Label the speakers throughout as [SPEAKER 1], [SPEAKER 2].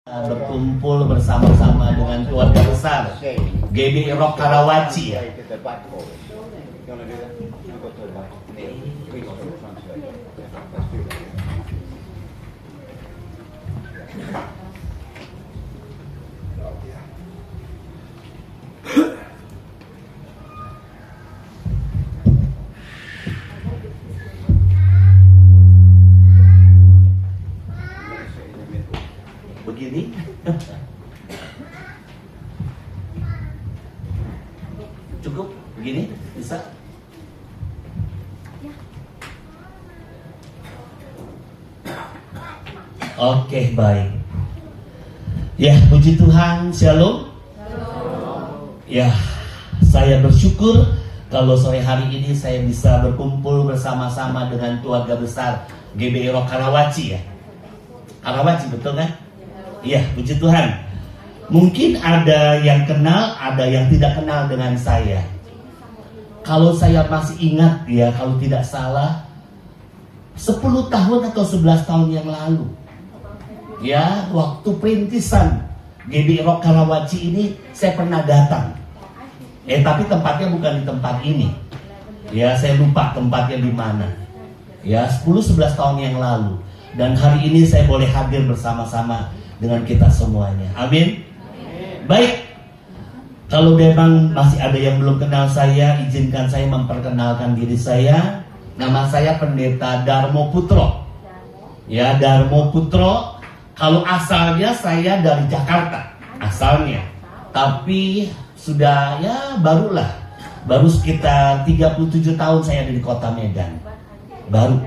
[SPEAKER 1] berkumpul bersama-sama dengan keluarga besar GB Rock Karawaci ya. Begini. Cukup begini bisa. Oke, baik. Ya, puji Tuhan, shalom. Ya, saya bersyukur kalau sore hari ini saya bisa berkumpul bersama-sama dengan keluarga besar GB Rock Karawaci ya. Karawaci betul kan? Iya, puji Tuhan. Mungkin ada yang kenal, ada yang tidak kenal dengan saya. Kalau saya masih ingat ya, kalau tidak salah 10 tahun atau 11 tahun yang lalu, ya, waktu perintisan GB Rock Karawaci ini saya pernah datang. Tapi tempatnya bukan di tempat ini. Ya, saya lupa tempatnya di mana. Ya, 10-11 tahun yang lalu. Dan hari ini saya boleh hadir bersama-sama dengan kita semuanya. Amin. Baik. Kalau memang masih ada yang belum kenal saya, izinkan saya memperkenalkan diri saya. Nama saya Pendeta Darmo Putro. Ya, Darmo Putro. Kalau asalnya saya dari Jakarta, asalnya. Tapi sudah ya baru sekitar 37 tahun saya ada di kota Medan. Baru.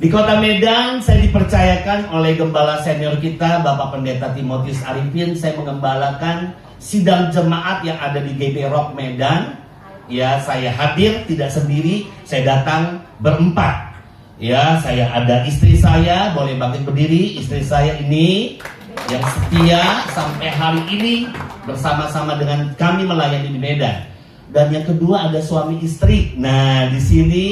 [SPEAKER 1] Di kota Medan saya dipercayakan oleh gembala senior kita Bapak Pendeta Timotius Arifin. Saya mengembalakan sidang jemaat yang ada di GB Rock Medan. Ya, saya hadir tidak sendiri, saya datang berempat. Ya, saya ada istri saya, boleh bangkit berdiri. Istri saya ini yang setia sampai hari ini bersama-sama dengan kami melayani di Medan. Dan yang kedua ada suami istri. Nah, di sini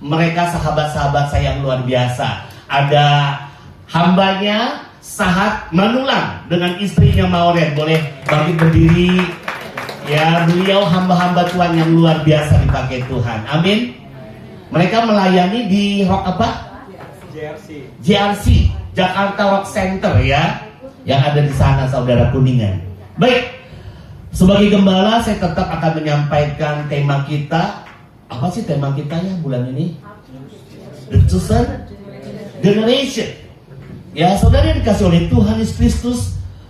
[SPEAKER 1] mereka sahabat-sahabat saya yang luar biasa. Ada hambanya Sahat Manulang dengan istrinya Maureen. Boleh bangkit berdiri. Ya, beliau hamba-hamba Tuhan yang luar biasa dipakai Tuhan. Amin. Mereka melayani di Rock apa? JRC, Jakarta Rock Center ya, yang ada di sana saudara Kuningan. Baik, sebagai gembala saya tetap akan menyampaikan tema kita. Apa sih tema kita ya bulan ini? The Chosen Generation. Ya, saudara yang dikasih oleh Tuhan Yesus Kristus,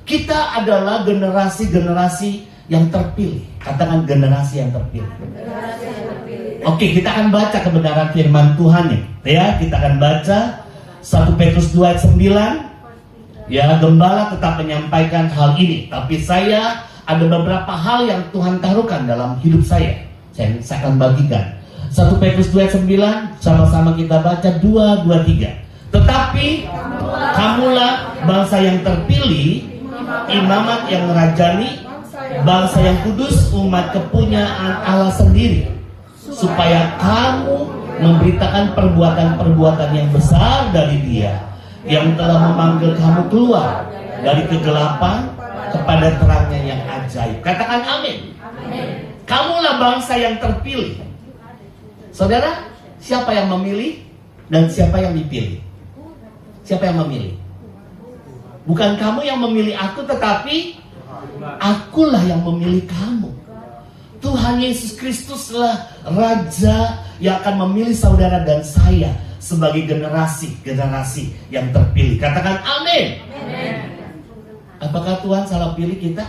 [SPEAKER 1] kita adalah generasi-generasi yang terpilih. Katakan generasi yang terpilih. Oke, kita akan baca kebenaran firman Tuhan nih. Ya, kita akan baca 1 Petrus 2 ayat 9. Ya, gembala tetap menyampaikan hal ini, tapi saya ada beberapa hal yang Tuhan taruhkan dalam hidup saya. Saya akan bagikan 1 Petrus 2 ayat 9. Sama-sama kita baca 2, 2, 3. Tetapi kamulah bangsa yang terpilih, imamat yang merajani, bangsa yang kudus, umat kepunyaan Allah sendiri, supaya kamu memberitakan perbuatan-perbuatan yang besar dari Dia yang telah memanggil kamu keluar dari kegelapan kepada terangnya yang ajaib. Katakan amin. Kamulah bangsa yang terpilih. Saudara, siapa yang memilih dan siapa yang dipilih? Siapa yang memilih? Bukan kamu yang memilih aku, tetapi akulah yang memilih kamu. Tuhan Yesus Kristuslah Raja yang akan memilih saudara dan saya sebagai generasi yang terpilih. Katakan amin. Apakah Tuhan salah pilih kita?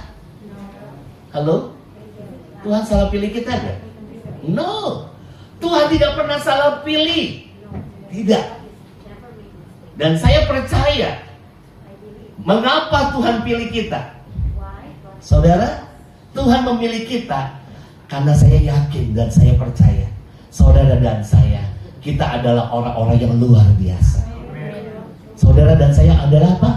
[SPEAKER 1] Halo? Tuhan salah pilih kita enggak? No. Tuhan tidak pernah salah pilih. Tidak. Dan saya percaya mengapa Tuhan pilih kita? Saudara, Tuhan memilih kita karena saya yakin dan saya percaya, saudara dan saya, kita adalah orang-orang yang luar biasa. Saudara dan saya adalah apa?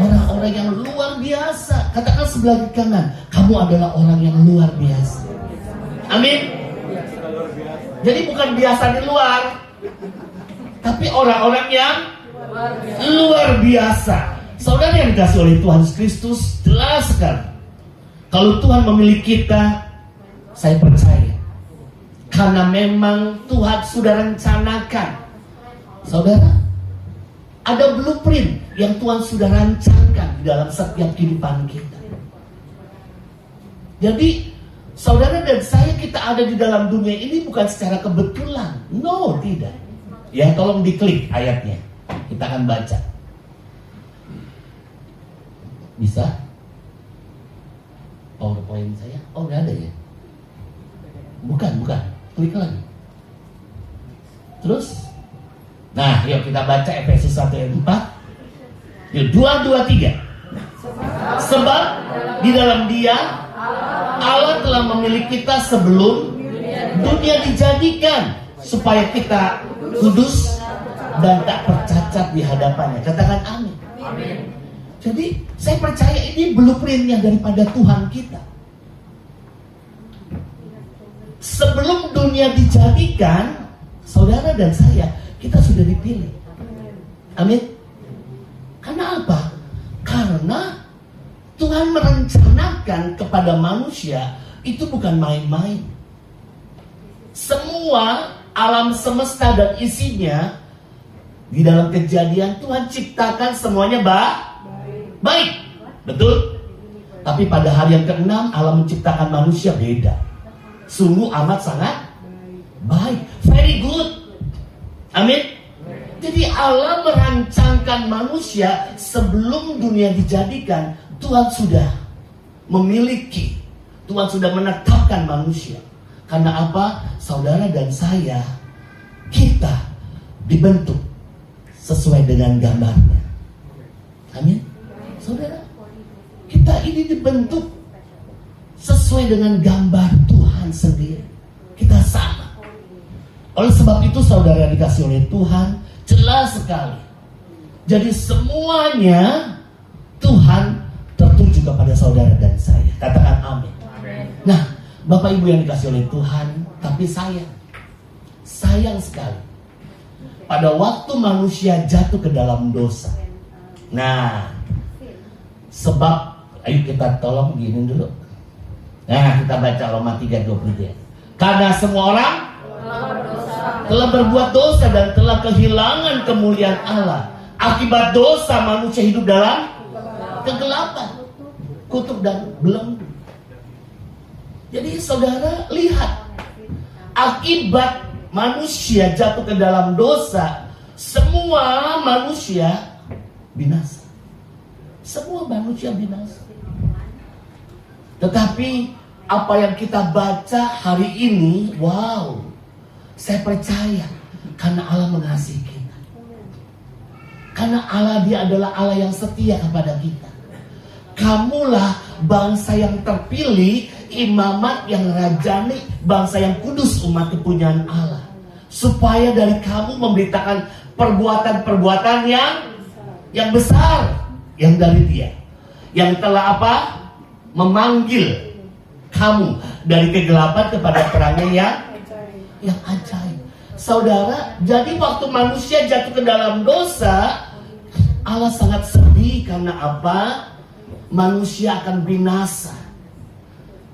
[SPEAKER 1] Orang-orang yang luar biasa. Katakan sebelah kanan, kamu adalah orang yang luar biasa. Amin. Jadi bukan biasa di luar, tapi orang-orang yang Luar biasa. Saudara yang dikasih oleh Tuhan Yesus Kristus, jelas sekali. Kalau Tuhan memilih kita, saya percaya. Karena memang Tuhan sudah rencanakan. Saudara, ada blueprint yang Tuhan sudah rancangkan di dalam setiap kehidupan kita. Jadi, saudara dan saya, kita ada di dalam dunia ini bukan secara kebetulan. No, tidak. Ya, tolong diklik ayatnya. Kita akan baca. Bisa? PowerPoint saya? Oh, nggak ada ya? Bukan. Klik lagi. Terus? Nah, yuk kita baca Efesus 1 ayat 4. Yuk, 2, 3. Sebab di dalam Dia Allah telah memilih kita sebelum dunia dijadikan, supaya kita kudus dan tak tercacat di hadapannya. Katakan amin. Jadi saya percaya ini blueprintnya daripada Tuhan kita. Sebelum dunia dijadikan, saudara dan saya, kita sudah dipilih. Amin. Karena apa? Karena Tuhan merencanakan kepada manusia itu bukan main-main. Semua alam semesta dan isinya di dalam Kejadian Tuhan ciptakan semuanya baik. Betul? Tapi pada hari yang ke-6 Allah menciptakan manusia beda. Sungguh amat sangat baik. Very good. Amin. Jadi Allah merancangkan manusia sebelum dunia dijadikan. Tuhan sudah memiliki, Tuhan sudah menetapkan manusia. Karena apa? Saudara dan saya, kita dibentuk sesuai dengan gambarnya. Amin. Saudara, kita ini dibentuk sesuai dengan gambar Tuhan sendiri. Kita sama. Oleh sebab itu saudara dikasih oleh Tuhan, jelas sekali. Jadi semuanya Tuhan tertuju kepada saudara dan saya. Katakan amin. Nah, Bapak Ibu yang dikasih oleh Tuhan, tapi sayang sekali, pada waktu manusia jatuh ke dalam dosa. Nah, sebab, ayo kita tolong gini dulu. Nah, kita baca Roma 3:23. Karena semua orang telah berbuat dosa dan telah kehilangan kemuliaan Allah. Akibat dosa manusia hidup dalam kegelapan, kutuk dan belenggu. Jadi saudara lihat, akibat manusia jatuh ke dalam dosa, semua manusia binasa. Semua manusia binasa. Tetapi apa yang kita baca hari ini, wow, saya percaya karena Allah mengasihi kita. Karena Allah, Dia adalah Allah yang setia kepada kita. Kamulah bangsa yang terpilih, imamat yang rajani, bangsa yang kudus, umat kepunyaan Allah. Supaya dari kamu memberitakan perbuatan-perbuatan yang besar, yang dari Dia, yang telah apa? Memanggil kamu dari kegelapan kepada terangnya yang ajaib. Saudara, jadi waktu manusia jatuh ke dalam dosa, Allah sangat sedih. Karena apa? Manusia akan binasa.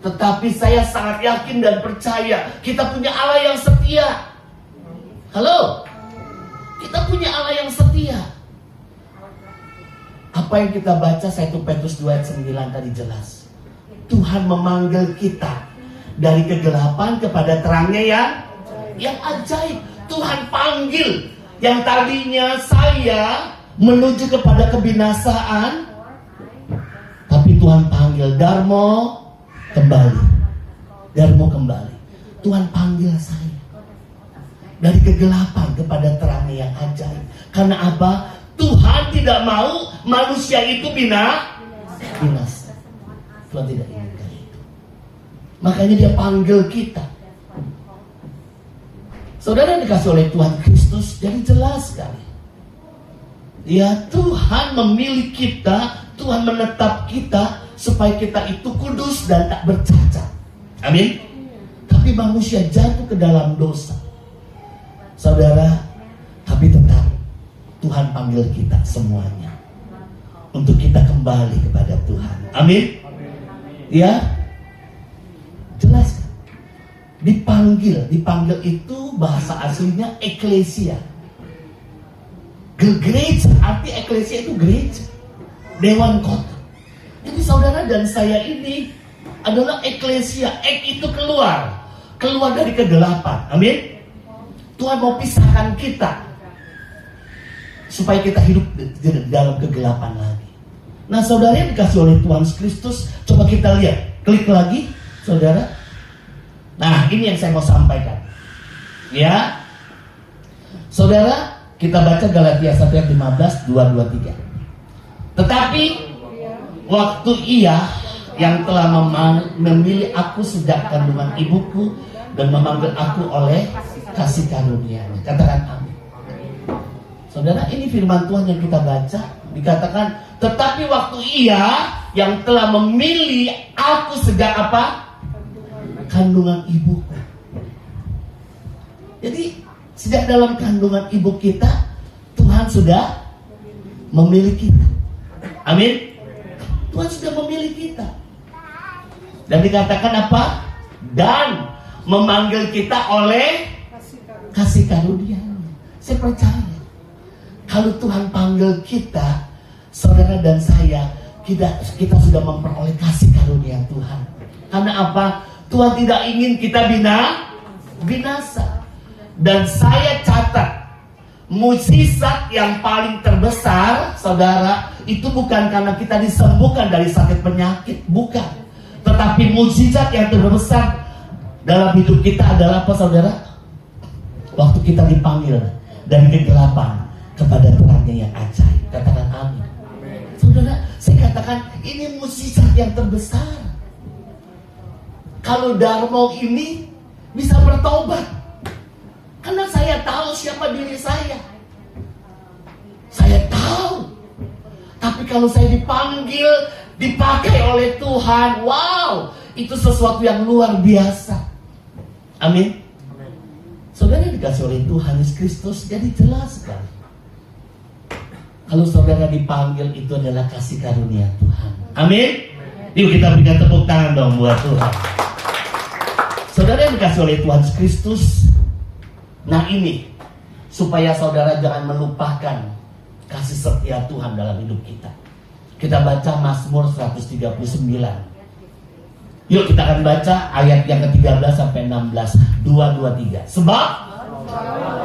[SPEAKER 1] Tetapi saya sangat yakin dan percaya kita punya Allah yang setia. Halo? Kita punya Allah yang setia. Apa yang kita baca 1 Petrus 2 ayat 9 tadi jelas. Tuhan memanggil kita dari kegelapan kepada terangnya yang ajaib. Tuhan panggil yang tadinya saya menuju kepada kebinasaan, tapi Tuhan panggil Darmo kembali. Darmo kembali. Tuhan panggil saya dari kegelapan kepada terangnya yang ajaib. Karena apa? Tuhan tidak mau manusia itu binasa. Tuhan tidak inginkan itu. Makanya Dia panggil kita. Saudara dikasih oleh Tuhan Kristus, jadi jelas sekali. Ya, Tuhan memilih kita, Tuhan menetap kita supaya kita itu kudus dan tak bercacat. Amin. Tapi manusia jatuh ke dalam dosa. Saudara, tapi tetap Tuhan panggil kita semuanya untuk kita kembali kepada Tuhan. Amin. Ya, jelas kan? Dipanggil itu bahasa aslinya eklesia. Gereja, arti eklesia itu gereja, dewan kota. Jadi saudara dan saya ini adalah eklesia. Ek itu keluar dari kegelapan. Amin. Tuhan mau pisahkan kita supaya kita hidup dalam kegelapan lagi. Nah, saudara yang dikasih oleh Tuhan Kristus, coba kita lihat. Klik lagi, saudara. Nah, ini yang saya mau sampaikan. Ya. Saudara, kita baca Galatia 1 ayat 15, 2, 3. Tetapi waktu Ia yang telah memilih aku sejak kandungan ibuku dan memanggil aku oleh kasih karunia-Nya. Katakan amin. Saudara, ini firman Tuhan yang kita baca. Dikatakan, tetapi waktu Ia yang telah memilih aku sejak apa? Kandungan ibuku. Jadi sejak dalam kandungan ibu kita, Tuhan sudah memilih kita. Amin. Tuhan sudah memilih kita. Dan dikatakan apa? Dan memanggil kita oleh kasih karunia-Nya. Saya percaya kalau Tuhan panggil kita, saudara dan saya, kita sudah memperoleh kasih karunia Tuhan. Karena apa? Tuhan tidak ingin kita binasa. Dan saya catat, mukjizat yang paling terbesar, saudara, itu bukan karena kita disembuhkan dari sakit penyakit, bukan. Tetapi mukjizat yang terbesar dalam hidup kita adalah apa, saudara? Waktu kita dipanggil dari kegelapan kepada terangnya yang ajaib. Katakan amin. Saudara, saya katakan ini mukjizat yang terbesar. Kalau Darmo ini bisa bertobat, karena saya tahu siapa diri saya. Saya tahu. Tapi kalau saya dipanggil, dipakai oleh Tuhan, wow, itu sesuatu yang luar biasa. Amin. Saudara dikasih oleh Tuhan Yesus Kristus, jadi jelas sekali. Kalau saudara dipanggil, itu adalah kasih karunia Tuhan. Amin. Yuk kita berikan tepuk tangan dong buat Tuhan. Saudara yang dikasih oleh Tuhan Yesus Kristus, nah ini supaya saudara jangan melupakan kasih setia Tuhan dalam hidup kita. Kita baca Mazmur 139. Yuk kita akan baca ayat yang ke-13 sampai 16. 2, 3. Sebab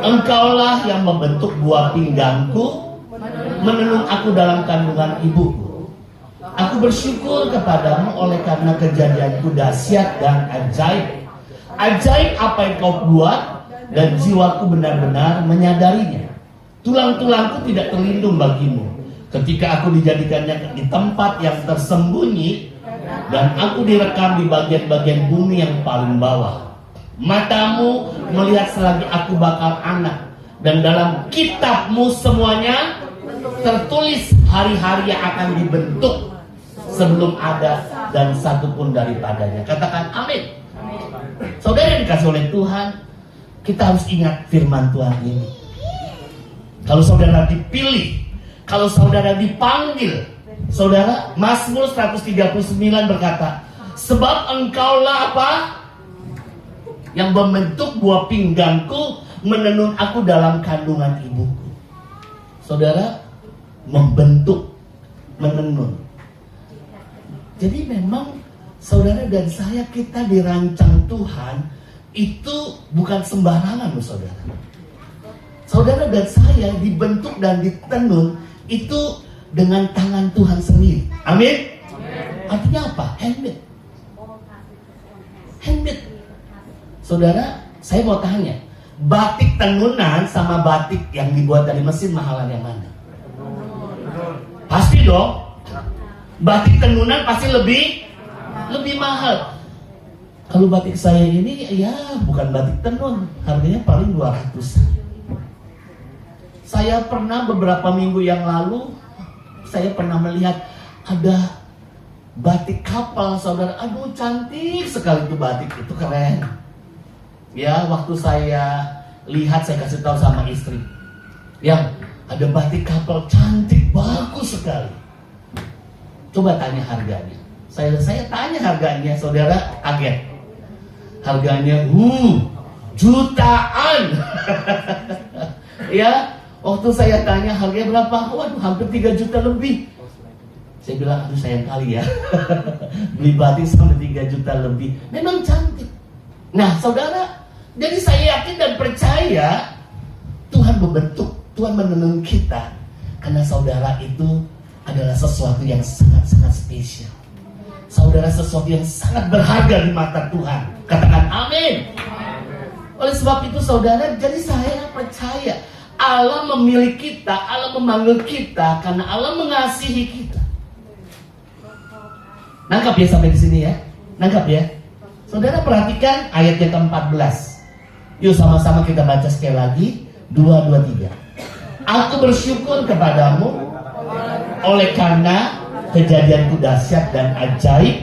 [SPEAKER 1] Engkaulah yang membentuk buah pinggangku, menenun aku dalam kandungan ibuku. Aku bersyukur kepadamu oleh karena kejadianku dahsyat dan ajaib. Ajaib apa yang kau buat, dan jiwaku benar-benar menyadarinya. Tulang-tulangku tidak terlindung bagimu ketika aku dijadikannya di tempat yang tersembunyi, dan aku direkam di bagian-bagian bumi yang paling bawah. Matamu melihat selagi aku bakal anak, dan dalam kitabmu semuanya tertulis hari-hari yang akan dibentuk sebelum ada dan satu pun daripadanya. Katakan amin. Saudara yang dikasih oleh Tuhan, kita harus ingat firman Tuhan ini. Kalau saudara dipilih, kalau saudara dipanggil, saudara, Mazmur 139 berkata, sebab Engkaulah apa? Yang membentuk buah pinggangku, menenun aku dalam kandungan ibuku. Saudara, membentuk, menenun. Jadi memang saudara dan saya, kita dirancang Tuhan itu bukan sembarangan loh saudara. Saudara dan saya dibentuk dan ditenun itu dengan tangan Tuhan sendiri. Amin. Artinya apa? Handmade. Handmade. Saudara, saya mau tanya, batik tenunan sama batik yang dibuat dari mesin mahalan yang mana? Pasti dong. Batik tenunan pasti lebih mahal. Kalau batik saya ini ya bukan batik tenun, harganya paling 200. Saya pernah beberapa minggu yang lalu, saya pernah melihat ada batik kapal, saudara. Aduh, cantik sekali itu batik, itu keren. Ya, waktu saya lihat, saya kasih tahu sama istri, yang Ada batik kapal cantik, bagus sekali. Coba tanya harganya. Saya tanya harganya, saudara kaget. Harganya jutaan. Ya, waktu saya tanya harganya berapa? Waduh, hampir 3 juta lebih. Saya bilang, aduh sayang kali ya. Beli batik sampai 3 juta lebih. Memang cantik. Nah, saudara, jadi saya yakin dan percaya Tuhan membentuk, Tuhan menenun kita. Karena saudara itu adalah sesuatu yang sangat-sangat spesial. Saudara sesuatu yang sangat berharga di mata Tuhan. Katakan amin. Oleh sebab itu saudara, jadi saya percaya Allah memilih kita, Allah memanggil kita karena Allah mengasihi kita. Nangkap ya sampai di sini ya? Nangkap ya? Saudara perhatikan ayat yang ke-14. Yuk sama-sama kita baca sekali lagi. 2, 2, 3. Aku bersyukur kepadamu oleh karena kejadianku dahsyat dan ajaib.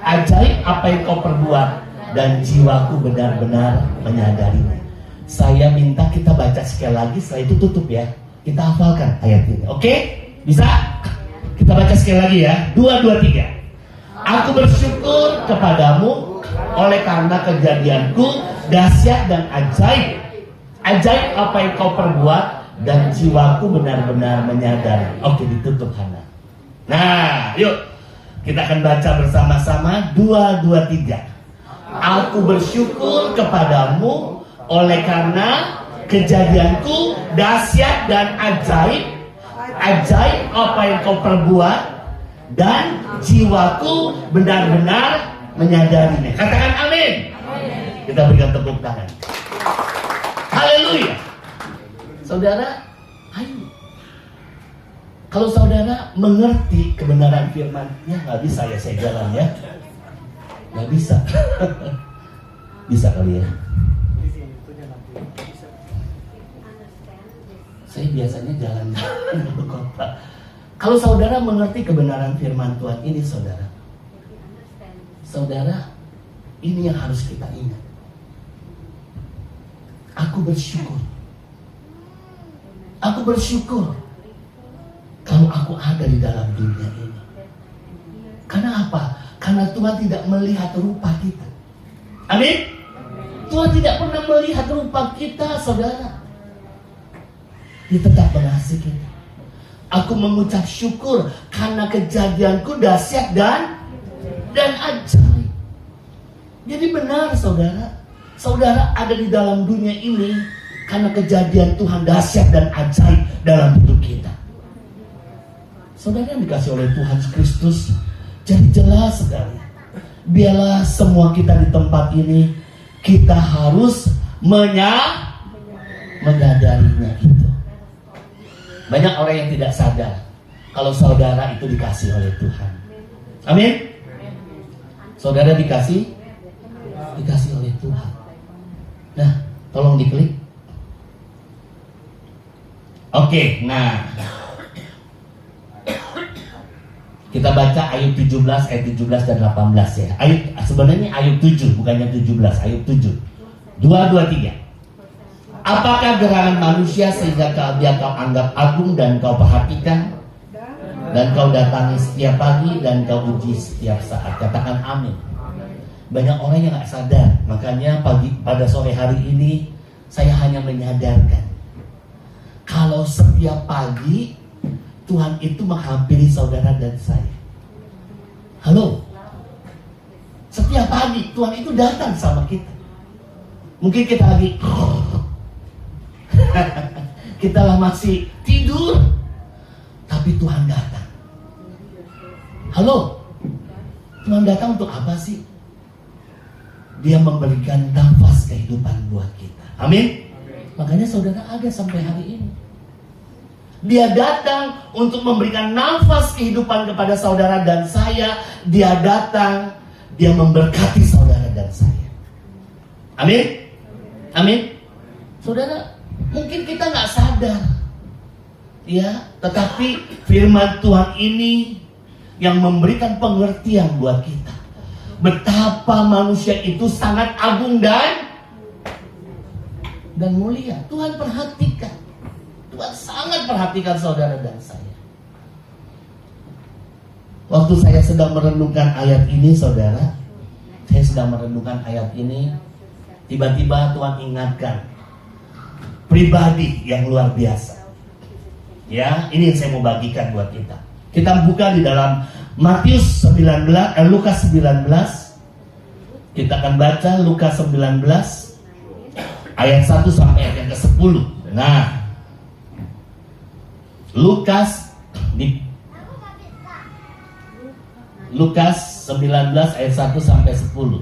[SPEAKER 1] Ajaib apa yang kau perbuat, dan jiwaku benar-benar menyadarinya. Saya minta kita baca sekali lagi, setelah itu tutup ya. Kita hafalkan ayat ini. Oke? Bisa? Kita baca sekali lagi ya. 2, 2, 3. Aku bersyukur kepadamu oleh karena kejadianku dahsyat dan ajaib. Ajaib apa yang kau perbuat, dan jiwaku benar-benar menyadari. Oke, ditutup Hana. Nah, yuk kita akan baca bersama-sama. 2, 2, 3. Aku bersyukur kepadamu oleh karena kejadianku dahsyat dan ajaib. Ajaib apa yang kau perbuat, dan jiwaku benar-benar menyadarinya. Katakan amin. Kita berikan tepuk tangan. Haleluya. Saudara, ayo. Kalau saudara mengerti kebenaran firman, ya nggak bisa ya saya jalan ya. Nggak bisa. Bisa kali ya. Saya biasanya jalan ke kota. Kalau saudara mengerti kebenaran firman Tuhan ini, saudara, ini yang harus kita ingat. Aku bersyukur. Aku bersyukur kalau aku ada di dalam dunia ini. Karena apa? Karena Tuhan tidak melihat rupa kita. Amin? Tuhan tidak pernah melihat rupa kita, saudara. Dia tetap mengasihi kita. Aku mengucap syukur karena kejadianku dahsyat dan ajaib. Jadi benar saudara, saudara ada di dalam dunia ini karena kejadian Tuhan dahsyat dan ajaib dalam hidup kita. Saudara yang dikasih oleh Tuhan Kristus, jadi jelas sekali. Biarlah semua kita di tempat ini, kita harus menyadarinya itu. Banyak orang yang tidak sadar kalau saudara itu dikasih oleh Tuhan. Amin. Saudara dikasih oleh Tuhan. Nah, tolong diklik. Oke, nah kita baca ayat 17, ayat 17 dan 18 ya. Sebenarnya ayat 7, bukannya 17, ayat 7. 2, 2, 3. Apakah gerangan manusia sehingga dia kau anggap agung dan kau perhatikan, dan kau datangi setiap pagi dan kau uji setiap saat. Katakan amin. Banyak orang yang gak sadar. Makanya pada sore hari ini saya hanya menyadarkan kalau setiap pagi Tuhan itu menghampiri saudara dan saya. Halo. Setiap pagi Tuhan itu datang sama kita. Mungkin kita lagi kita lah masih tidur, tapi Tuhan datang. Halo. Tuhan datang untuk apa sih? Dia memberikan nafas kehidupan buat kita. Amin. Makanya saudara ada sampai hari ini. Dia datang untuk memberikan nafas kehidupan kepada saudara dan saya. Dia datang, dia memberkati saudara dan saya. Amin. Amin. Saudara, mungkin kita nggak sadar, ya. Tetapi firman Tuhan ini yang memberikan pengertian buat kita. Betapa manusia itu sangat agung dan mulia. Tuhan perhatikan. Tuhan sangat perhatikan saudara dan saya. Waktu saya sedang merenungkan ayat ini, saudara, saya sedang merenungkan ayat ini, tiba-tiba Tuhan ingatkan pribadi yang luar biasa. Ya, ini yang saya mau bagikan buat kita. Kita buka di dalam Matius 19, Lukas 19. Kita akan baca Lukas 19 ayat 1 sampai ayat yang ke-10. Nah, Lukas 19 ayat 1 sampai 10.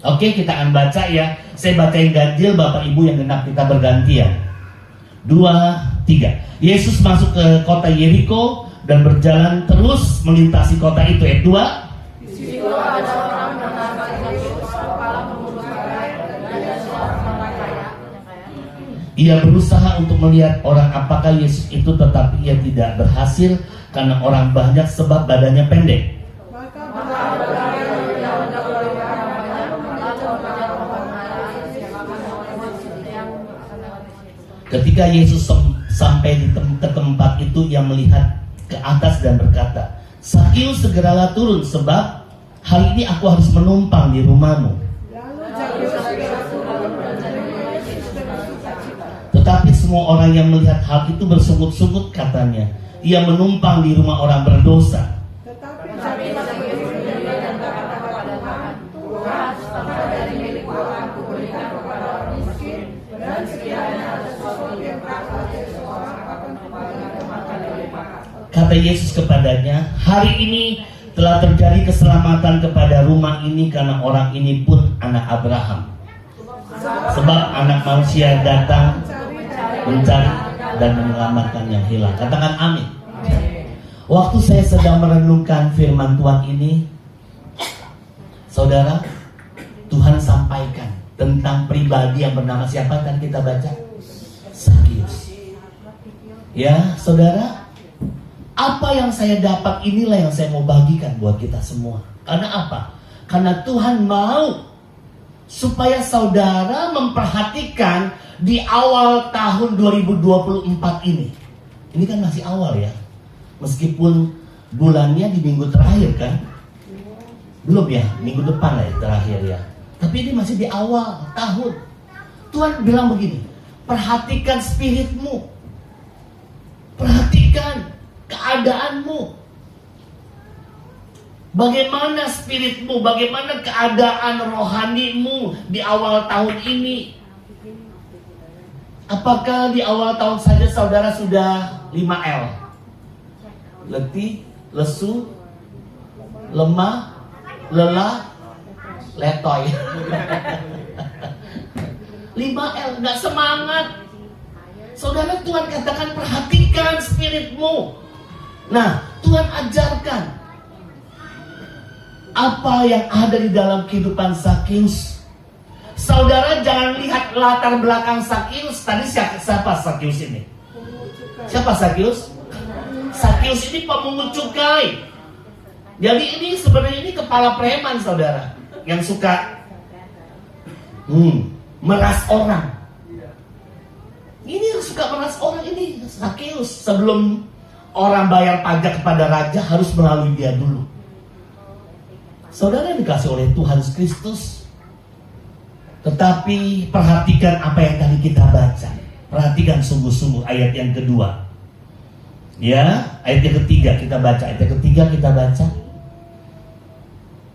[SPEAKER 1] Oke, kita akan baca ya. Saya bacain ganjil, Bapak Ibu yang genap kita bergantian. 2, 3. Yesus masuk ke kota Yeriko dan berjalan terus melintasi kota itu. Ayat 2.
[SPEAKER 2] Di situ ada orang bernama Yesus, kepala pengurus barai, dan ada seorang orang kaya.
[SPEAKER 1] Ia berusaha untuk melihat orang apakah Yesus itu, tetapi ia tidak berhasil karena orang banyak sebab badannya pendek. Ketika Yesus sampai ke tempat itu, ia melihat ke atas dan berkata, "Sakius, segeralah turun, sebab hari ini aku harus menumpang di rumahmu." Tetapi semua orang yang melihat hal itu bersungut-sungut, katanya, "Ia menumpang di rumah orang berdosa." Kata Yesus kepadanya, "Hari ini telah terjadi keselamatan kepada rumah ini, karena orang ini pun anak Abraham. Sebab anak manusia datang mencari dan menyelamatkan yang hilang." Katakan amin. Waktu saya sedang merenungkan firman Tuhan ini, saudara, Tuhan sampaikan tentang pribadi yang bernama siapa tadi kita baca? Sakius. Ya, saudara, apa yang saya dapat inilah yang saya mau bagikan buat kita semua. Karena apa? Karena Tuhan mau supaya saudara memperhatikan di awal tahun 2024 ini. Ini kan masih awal ya. Meskipun bulannya di minggu terakhir kan. Belum ya, minggu depan lah ya, terakhir ya. Tapi ini masih di awal tahun. Tuhan bilang begini, perhatikan spiritmu. Perhatikan keadaanmu. Bagaimana spiritmu, bagaimana keadaan rohanimu di awal tahun ini? Apakah di awal tahun saja saudara sudah 5L? Letih, lesu, lemah, lelah, letoy. 5L, gak semangat. Saudara, Tuhan katakan perhatikan spiritmu. Nah, Tuhan ajarkan apa yang ada di dalam kehidupan Sakius. Saudara jangan lihat latar belakang Sakius. Tadi siapa Sakius ini? Siapa Sakius? Sakius ini pemungut cukai. Jadi ini sebenarnya ini kepala preman, saudara, yang suka meras orang. Ini suka meras orang ini Sakius. Sebelum orang bayar pajak kepada raja harus melalui dia dulu. Saudara dikasih oleh Tuhan Kristus. Tetapi perhatikan apa yang tadi kita baca. Perhatikan sungguh-sungguh ayat yang kedua. Ya, ayat yang ketiga kita baca. Ayat yang ketiga kita baca.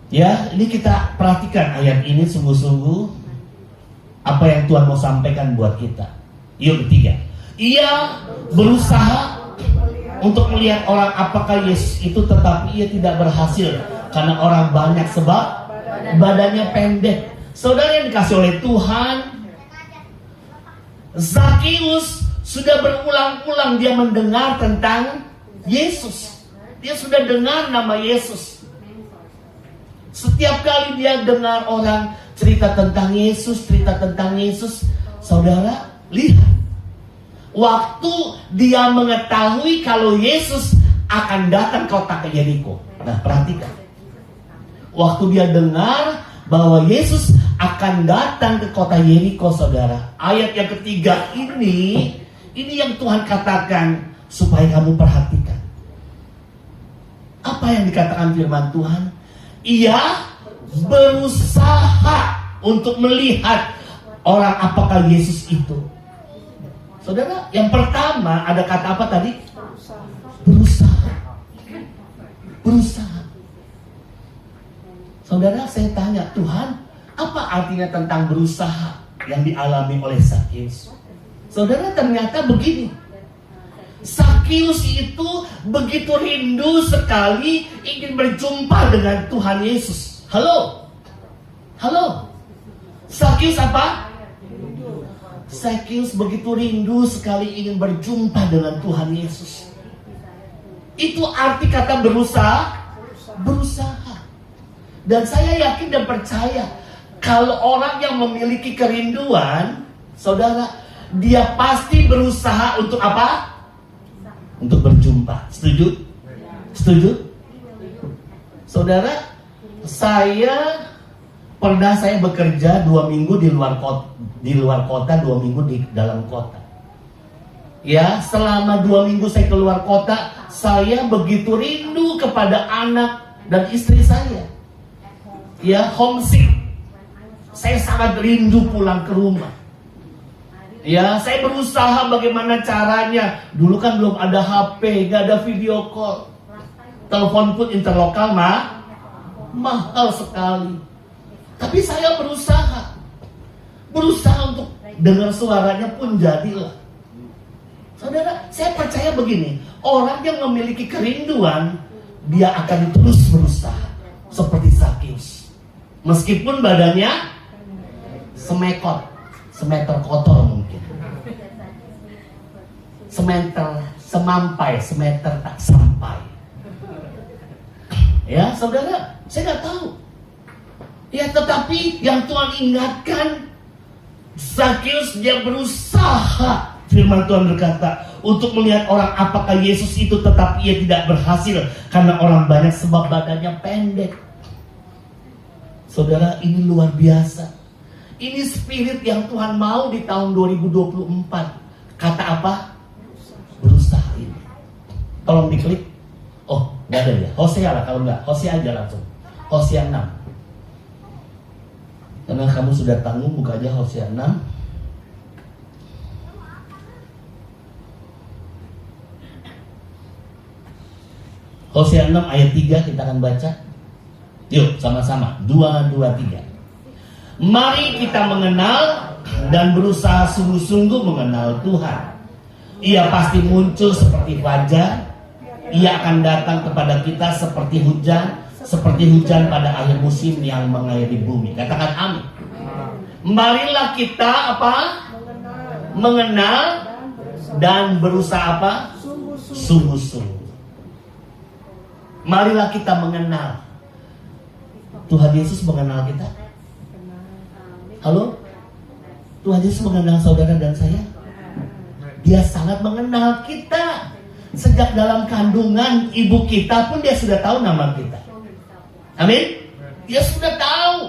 [SPEAKER 1] Ya, ini kita perhatikan ayat ini sungguh-sungguh. Apa yang Tuhan mau sampaikan buat kita. Yuk, ketiga. Ia berusaha untuk melihat orang apakah Yesus itu, tetapi ia tidak berhasil karena orang banyak sebab badannya pendek. Saudara yang dikasih oleh Tuhan, Sakius sudah berulang-ulang dia mendengar tentang Yesus. Dia sudah dengar nama Yesus. Setiap kali dia dengar orang cerita tentang Yesus, saudara, lihat. Waktu dia mengetahui kalau Yesus akan datang ke kota Yeriko. Nah, perhatikan. Waktu dia dengar bahwa Yesus akan datang ke kota Yeriko, saudara. Ayat yang ketiga ini Ini yang Tuhan katakan supaya kamu perhatikan. Apa yang dikatakan firman Tuhan? Ia berusaha untuk melihat orang apakah Yesus itu. Saudara, yang pertama ada kata apa tadi? Berusaha. Berusaha. Saudara, saya tanya, Tuhan, apa artinya tentang berusaha yang dialami oleh Sakius? Saudara, ternyata begini. Sakius itu begitu rindu sekali ingin berjumpa dengan Tuhan Yesus. Halo? Halo? Sakius apa? Sakius begitu rindu sekali ingin berjumpa dengan Tuhan Yesus. Itu arti kata berusaha. Berusaha. Dan saya yakin dan percaya, kalau orang yang memiliki kerinduan, saudara, dia pasti berusaha untuk apa? Untuk berjumpa. Setuju? Setuju? Saudara, saya bekerja 2 minggu di luar kota, 2 minggu di dalam kota. Ya, selama 2 minggu saya keluar kota, saya begitu rindu kepada anak dan istri saya. Ya, homesick. Saya sangat rindu pulang ke rumah. Ya, saya berusaha bagaimana caranya. Dulu kan belum ada HP, gak ada video call. Telepon pun interlokal mahal sekali. Tapi saya berusaha untuk dengar suaranya pun jadilah. Saudara, saya percaya begini, orang yang memiliki kerinduan, dia akan terus berusaha. Seperti Sakius. Meskipun badannya semeter kotor mungkin. Semeter tak sampai. Ya, saudara, saya nggak tahu. Ya, tetapi yang Tuhan ingatkan, Sakius dia berusaha. Firman Tuhan berkata, untuk melihat orang apakah Yesus itu, tetapi ia tidak berhasil karena orang banyak sebab badannya pendek. Saudara, ini luar biasa. Ini spirit yang Tuhan mau di tahun 2024. Kata apa? Berusaha ini. Tolong diklik. Oh, nggak ada ya. Hosea lah, kalau nggak Hosea aja langsung. Hosea 6. Karena kamu sudah tanggung, buka aja Hosea 6. Hosea 6 ayat 3 kita akan baca. Yuk, sama-sama. 2, 2, 3. Mari kita mengenal dan berusaha sungguh-sungguh mengenal Tuhan. Ia pasti muncul seperti fajar. Ia akan datang kepada kita seperti hujan pada akhir musim yang mengairi bumi. Katakan amin. Marilah kita apa? Mengenal dan berusaha apa? Sungguh-sungguh. Marilah kita mengenal. Tuhan Yesus mengenal kita. Halo? Tuhan Yesus mengenal saudara dan saya. Dia sangat mengenal kita. Sejak dalam kandungan ibu kita pun dia sudah tahu nama kita. Amin? Dia sudah tahu.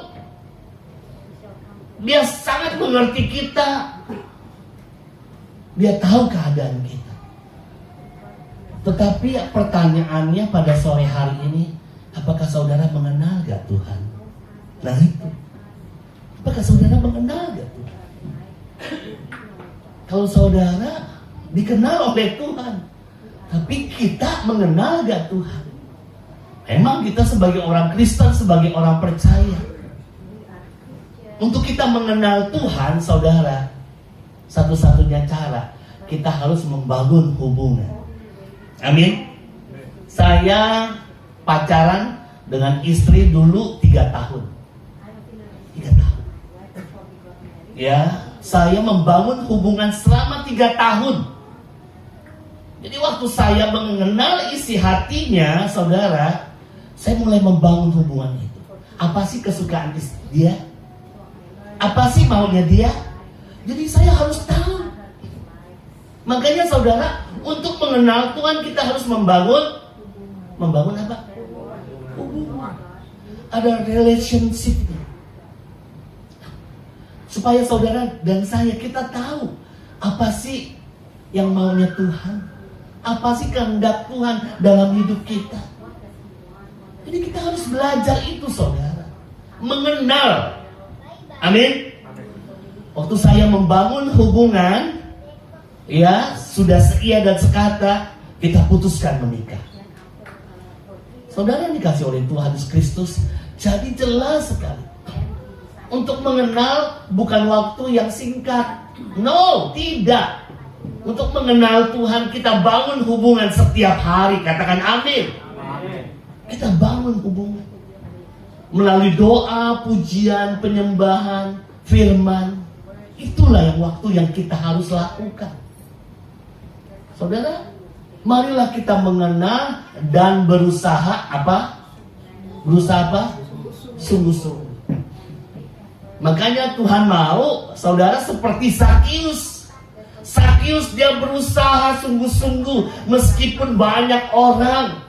[SPEAKER 1] Dia sangat mengerti kita. Dia tahu keadaan kita. Tetapi pertanyaannya pada sore hari ini, apakah saudara mengenal gak Tuhan? Nah itu. Apakah saudara mengenal gak Tuhan? Kalau saudara dikenal oleh Tuhan, tapi kita mengenal gak Tuhan? Memang kita sebagai orang Kristen, sebagai orang percaya, untuk kita mengenal Tuhan, saudara, satu-satunya cara, kita harus membangun hubungan. Amin. Saya pacaran dengan istri dulu 3 tahun. 3 tahun. Ya, saya membangun hubungan selama 3 tahun. Jadi waktu saya mengenal isi hatinya, saudara, saya mulai membangun hubungan itu. Apa sih kesukaan dia? Apa sih maunya dia? Jadi saya harus tahu. Makanya saudara, untuk mengenal Tuhan kita harus membangun apa? Hubungan. Ada relationship. Supaya saudara dan saya kita tahu apa sih yang maunya Tuhan? Apa sih kehendak Tuhan dalam hidup kita? Jadi kita harus belajar itu, saudara. Mengenal. Amin. Waktu saya membangun hubungan, ya, sudah seia dan sekata, kita putuskan menikah. Saudara yang dikasih oleh Tuhan Yesus Kristus, jadi jelas sekali. Untuk mengenal bukan waktu yang singkat. No, tidak. Untuk mengenal Tuhan, kita bangun hubungan setiap hari. Katakan amin. Kita bangun hubungan melalui doa, pujian, penyembahan, firman. Itulah yang waktu yang kita harus lakukan. Saudara, marilah kita mengenal dan berusaha apa? Berusaha apa? Sungguh-sungguh. Makanya Tuhan mau saudara seperti Zakius. Zakius dia berusaha sungguh-sungguh meskipun banyak orang.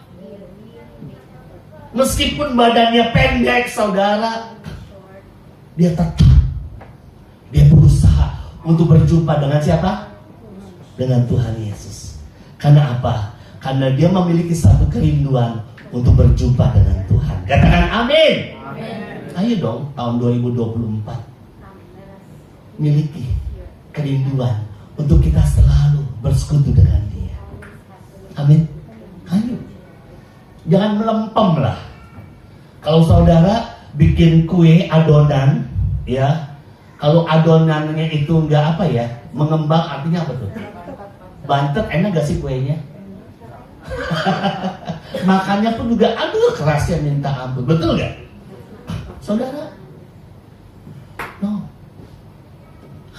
[SPEAKER 1] Meskipun badannya pendek, saudara, dia tetap, dia berusaha untuk berjumpa dengan siapa? Dengan Tuhan Yesus. Karena apa? Karena dia memiliki satu kerinduan untuk berjumpa dengan Tuhan. Katakan amin. Ayo dong, tahun 2024 miliki kerinduan untuk kita selalu bersekutu dengan Dia. Amin. Ayo. Jangan melempem lah. Kalau saudara bikin kue adonan, ya, kalau adonannya itu enggak apa ya, mengembang, artinya apa tuh? Bantet, enak gak sih kuenya? Makannya pun juga, aduh kerasnya minta ampun. Betul gak? Saudara, no.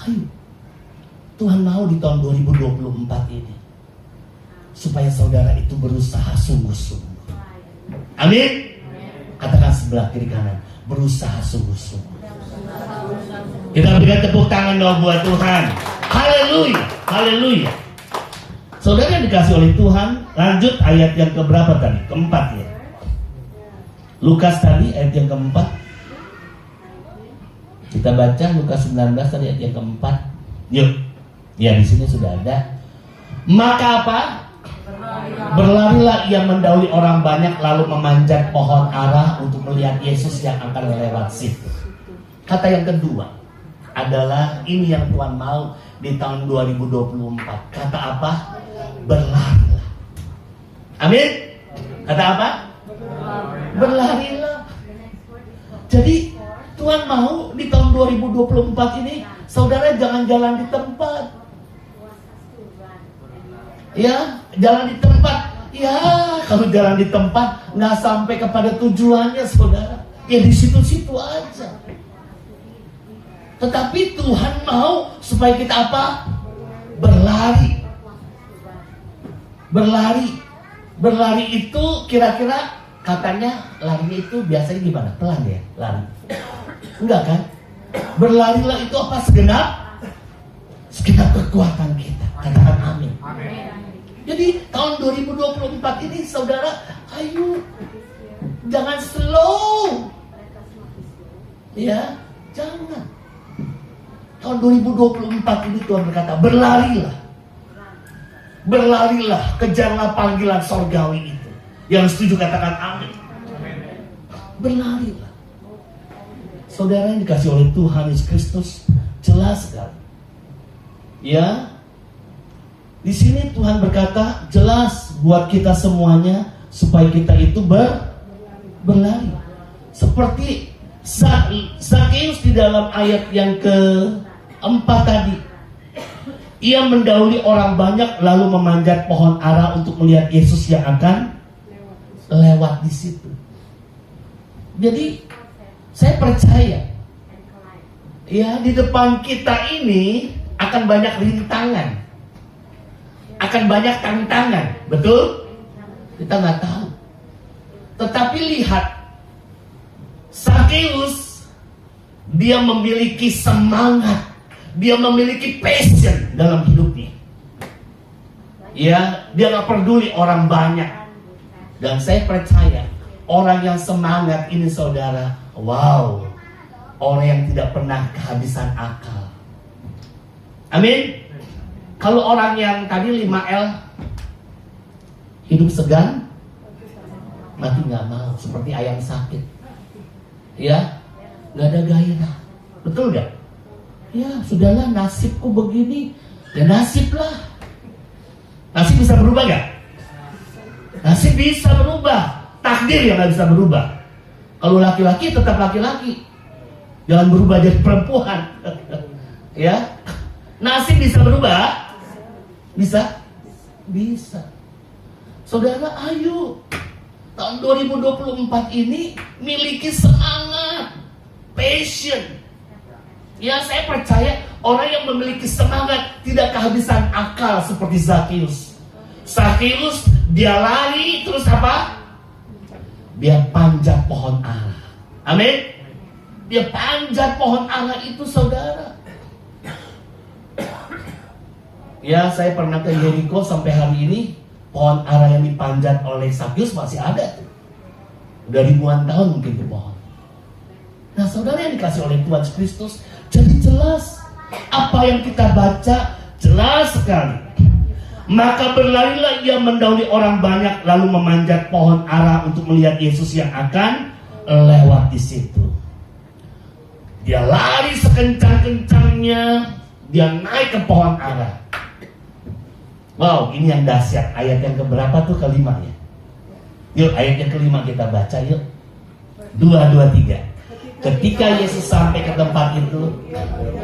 [SPEAKER 1] Ayo. Tuhan mau di tahun 2024 ini supaya saudara itu berusaha sungguh-sungguh. Amin. Katakan sebelah kiri kanan, berusaha sungguh-sungguh. Kita berikan tepuk tangan doa buat Tuhan. Haleluya, haleluya. Saudara yang dikasih oleh Tuhan, lanjut ayat yang keberapa tadi? Keempat ya. Lukas tadi ayat yang keempat. Kita baca Lukas 19 tadi ayat yang keempat. Yuk. Ya di sini sudah ada. Maka apa? Berlarilah ia mendahului orang banyak lalu memanjat pohon ara untuk melihat Yesus yang akan lewat situ. Kata yang kedua adalah ini yang Tuhan mau di tahun 2024. Kata apa? Berlarilah. Amin. Kata apa? Berlarilah. Jadi Tuhan mau di tahun 2024 ini saudara jangan jalan di tempat. Ya, jalan di tempat. Ya, kalau jalan di tempat nggak sampai kepada tujuannya, saudara. Ya di situ-situ aja. Tetapi Tuhan mau supaya kita apa? Berlari. Berlari. Berlari itu kira-kira katanya larinya itu biasanya gimana? Pelan ya, lari. Enggak kan? Berlarilah itu apa? Segenap kekuatan kita. Katakan amin. Jadi tahun 2024 ini saudara, ayo jangan slow. Ya, jangan. Tahun 2024 ini Tuhan berkata, berlarilah. Berlarilah, kejarlah panggilan sorgawi itu. Yang setuju katakan amin. Berlarilah. Saudara yang dikasih oleh Tuhan Yesus Kristus, jelas sekali. Ya, di sini Tuhan berkata jelas buat kita semuanya supaya kita itu berlari. Seperti Zakius di dalam ayat yang keempat tadi. Ia mendahului orang banyak lalu memanjat pohon ara untuk melihat Yesus yang akan lewat di situ. Jadi saya percaya ya di depan kita ini akan banyak rintangan. Akan banyak tantangan, betul? Kita nggak tahu. Tetapi lihat, Zakius, dia memiliki semangat, dia memiliki passion dalam hidupnya. Ya, dia nggak peduli orang banyak. Dan saya percaya orang yang semangat ini, saudara, wow, orang yang tidak pernah kehabisan akal. Amin. Kalau orang yang tadi 5L, hidup segan, mati nggak mau, seperti ayam sakit, ya, nggak ada gairah, betul nggak? Ya sudahlah, nasibku begini, ya nasib lah. Nasib bisa berubah nggak? Nasib bisa berubah, takdir yang nggak bisa berubah. Kalau laki-laki tetap laki-laki, jangan berubah jadi perempuan. Ya, nasib bisa berubah. Bisa? Bisa. Saudara, ayo tahun 2024 ini miliki semangat, passion. Ya, saya percaya orang yang memiliki semangat tidak kehabisan akal seperti Zakius. Zakius dia lari terus apa? Dia panjat pohon ara. Amin. Dia panjat pohon ara itu, saudara. Ya, saya pernah ke Yeriko, sampai hari ini pohon ara yang dipanjat oleh Zakius masih ada tuh. Udah ribuan tahun mungkin tuh pohon. Nah, saudara yang dikasih oleh Tuhan Kristus, jadi jelas apa yang kita baca jelas sekali. Maka berlarilah ia mendahului orang banyak, lalu memanjat pohon ara untuk melihat Yesus yang akan lewat di situ. Dia lari sekencang-kencangnya, dia naik ke pohon ara. Wow, ini yang dahsyat. Ayat yang keberapa tuh? Kelima ya. Yuk, ayat yang kelima kita baca yuk. 2, 3. Ketika Yesus sampai ke tempat itu,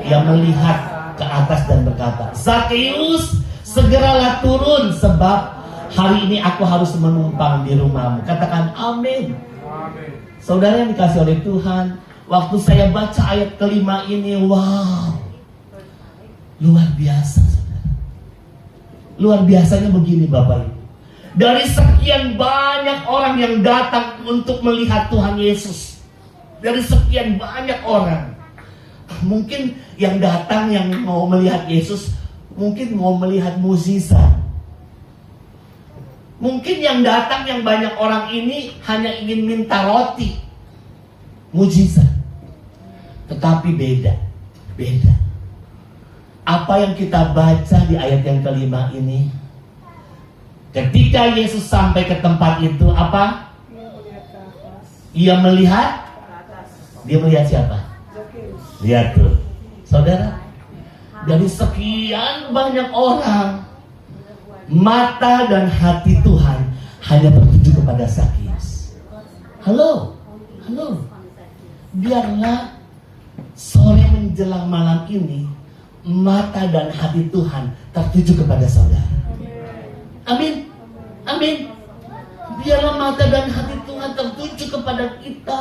[SPEAKER 1] ia melihat ke atas dan berkata, Zakius, segeralah turun, sebab hari ini aku harus menumpang di rumahmu. Katakan amin. Saudara yang dikasih oleh Tuhan, waktu saya baca ayat kelima ini, wow, luar biasa. Luar biasanya begini Bapak Ibu. Dari sekian banyak orang yang datang untuk melihat Tuhan Yesus, dari sekian banyak orang, mungkin yang datang yang mau melihat Yesus, mungkin mau melihat mukjizat. Mungkin yang datang yang banyak orang ini hanya ingin minta roti, mukjizat. Tetapi beda. Apa yang kita baca di ayat yang kelima ini, ketika Yesus sampai ke tempat itu, apa? Ia melihat. Dia melihat siapa? Lihat tuh, saudara. Dari sekian banyak orang, mata dan hati Tuhan hanya tertuju kepada Zakius. Halo. Biarlah sore menjelang malam ini, mata dan hati Tuhan tertuju kepada saudara. Amin. Biarlah mata dan hati Tuhan tertuju kepada kita.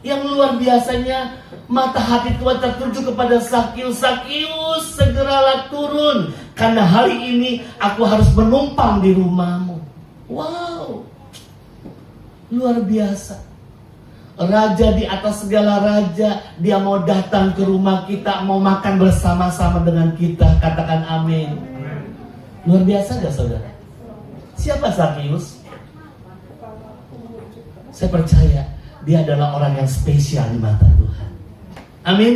[SPEAKER 1] Yang luar biasanya, mata hati Tuhan tertuju kepada Zakius. Zakius, segeralah turun, karena hari ini aku harus menumpang di rumahmu. Wow, luar biasa. Raja di atas segala raja, dia mau datang ke rumah kita, mau makan bersama-sama dengan kita. Katakan amin. Luar biasa gak saudara? Siapa Zakius? Saya percaya dia adalah orang yang spesial di mata Tuhan. Amin.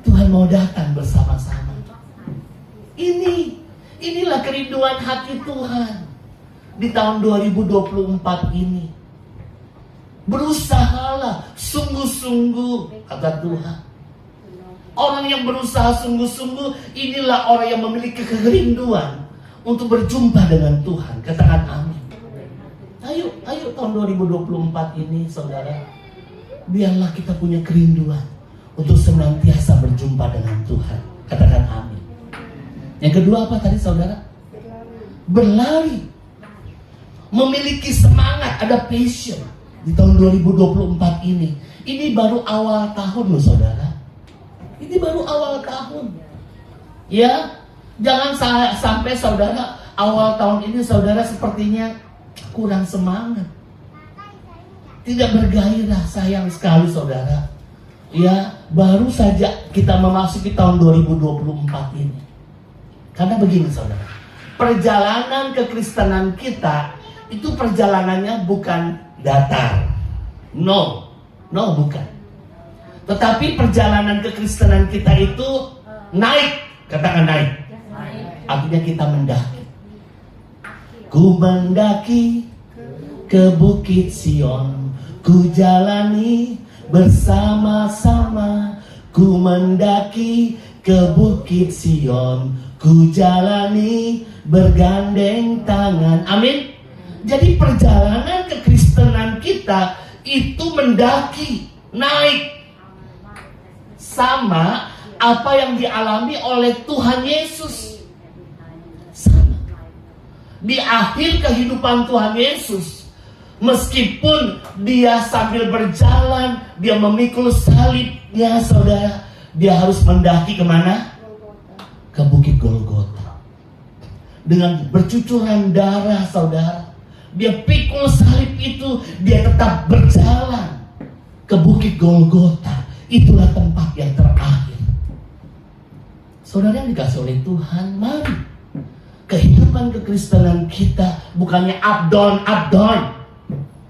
[SPEAKER 1] Tuhan mau datang bersama-sama. Inilah kerinduan hati Tuhan di tahun 2024 ini. Berusahalah sungguh-sungguh, kata Tuhan. Orang yang berusaha sungguh-sungguh, inilah orang yang memiliki kerinduan untuk berjumpa dengan Tuhan. Katakan amin. Ayo tahun 2024 ini, saudara, biarlah kita punya kerinduan untuk senantiasa berjumpa dengan Tuhan. Katakan amin. Yang kedua apa tadi, saudara? Berlari. Memiliki semangat, ada passion. Di tahun 2024 ini. Ini baru awal tahun loh saudara. Ini baru awal tahun. Ya, jangan sampai saudara awal tahun ini saudara sepertinya kurang semangat, tidak bergairah. Sayang sekali saudara. Ya, baru saja kita memasuki tahun 2024 ini. Karena begini saudara, perjalanan kekristenan kita itu perjalanannya bukan datar. No, bukan. Tetapi perjalanan kekristenan kita itu naik Katakan naik. Artinya kita mendaki. Ku mendaki ke Bukit Sion, ku jalani bersama-sama. Ku mendaki ke Bukit Sion, ku jalani bergandeng tangan. Amin. Jadi perjalanan kekristenan kita itu mendaki, naik. Sama apa yang dialami oleh Tuhan Yesus. Sama. Di akhir kehidupan Tuhan Yesus, meskipun dia sambil berjalan, dia memikul salibnya, saudara, dia harus mendaki kemana? Ke Bukit Golgota. Dengan bercucuran darah, saudara, dia pikul salib itu, dia tetap berjalan ke Bukit Golgota. Itulah tempat yang terakhir. Saudara yang dikasih oleh Tuhan, mari kehidupan kekristenan kita bukannya up down,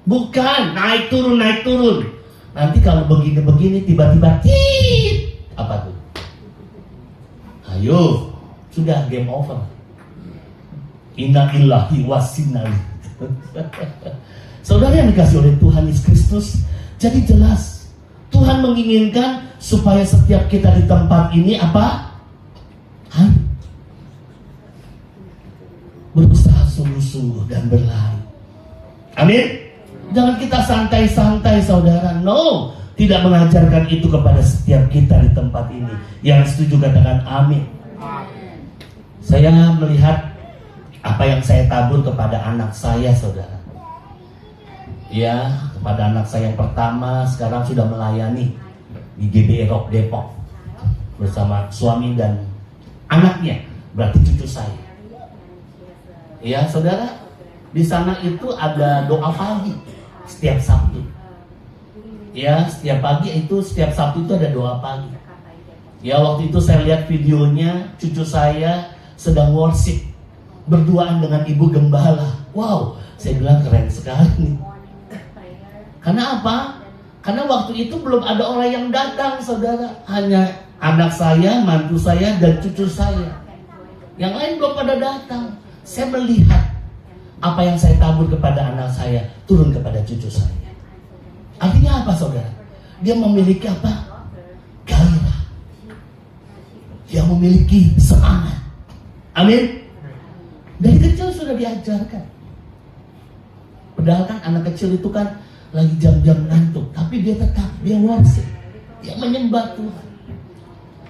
[SPEAKER 1] bukan naik turun. Nanti kalau begini tiba-tiba apa tuh? Ayo, sudah game over. Inna lillahi wa inna ilaihi. Saudara yang dikasih oleh Tuhan Yesus Kristus, jadi jelas Tuhan menginginkan supaya setiap kita di tempat ini apa? Berusaha sungguh-sungguh dan berlari. Amin. Jangan kita santai-santai, saudara. No, tidak mengajarkan itu kepada setiap kita di tempat ini. Yang setuju katakan amin. Saya melihat apa yang saya tabur kepada anak saya, saudara. Ya, kepada anak saya yang pertama sekarang sudah melayani di GBI Rock Depok bersama suami dan anaknya, berarti cucu saya. Ya, saudara, di sana itu ada doa pagi setiap Sabtu. Ya, setiap Sabtu itu ada doa pagi. Ya, waktu itu saya lihat videonya, cucu saya sedang worship, berduaan dengan ibu gembala. Wow, saya bilang keren sekali nih. Karena apa? Karena waktu itu belum ada orang yang datang, saudara. Hanya anak saya, mantu saya, dan cucu saya. Yang lain belum pada datang. Saya melihat apa yang saya tabur kepada anak saya turun kepada cucu saya. Artinya apa, saudara? Dia memiliki apa? Gairah. Dia memiliki semangat. Amin. Dari kecil sudah diajarkan. Padahal kan anak kecil itu kan lagi jam-jam ngantuk, tapi dia worship, dia menyembah Tuhan.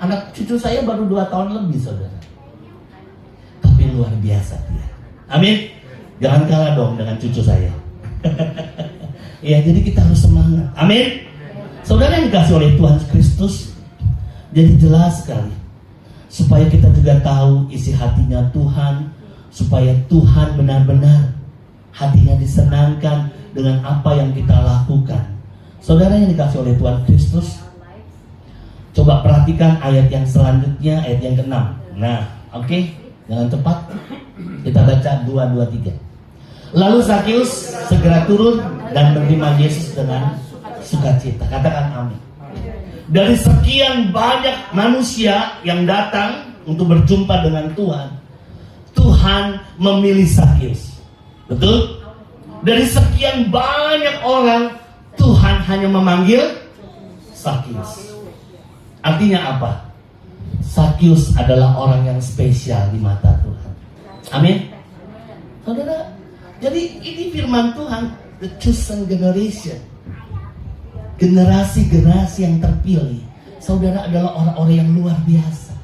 [SPEAKER 1] Anak cucu saya baru 2 tahun lebih, saudara, tapi luar biasa dia. Amin. Jangan kalah dong dengan cucu saya. Ya, jadi kita harus semangat. Amin. Saudara yang dikasih oleh Tuhan Kristus, jadi jelas sekali supaya kita juga tahu isi hatinya Tuhan, supaya Tuhan benar-benar hatinya disenangkan dengan apa yang kita lakukan. Saudara yang dikasih oleh Tuhan Kristus, coba perhatikan ayat yang selanjutnya, ayat yang ke-6. Nah, oke, jangan cepat. Kita baca 2, 2, 3. Lalu Zakius segera turun dan menerima Yesus dengan sukacita. Katakan amin. Dari sekian banyak manusia yang datang untuk berjumpa dengan Tuhan, Tuhan memilih Zakius. Betul? Dari sekian banyak orang, Tuhan hanya memanggil Zakius. Artinya apa? Zakius adalah orang yang spesial di mata Tuhan. Amin. Saudara, jadi ini firman Tuhan, the chosen generation. Generasi-generasi yang terpilih. Saudara adalah orang-orang yang luar biasa.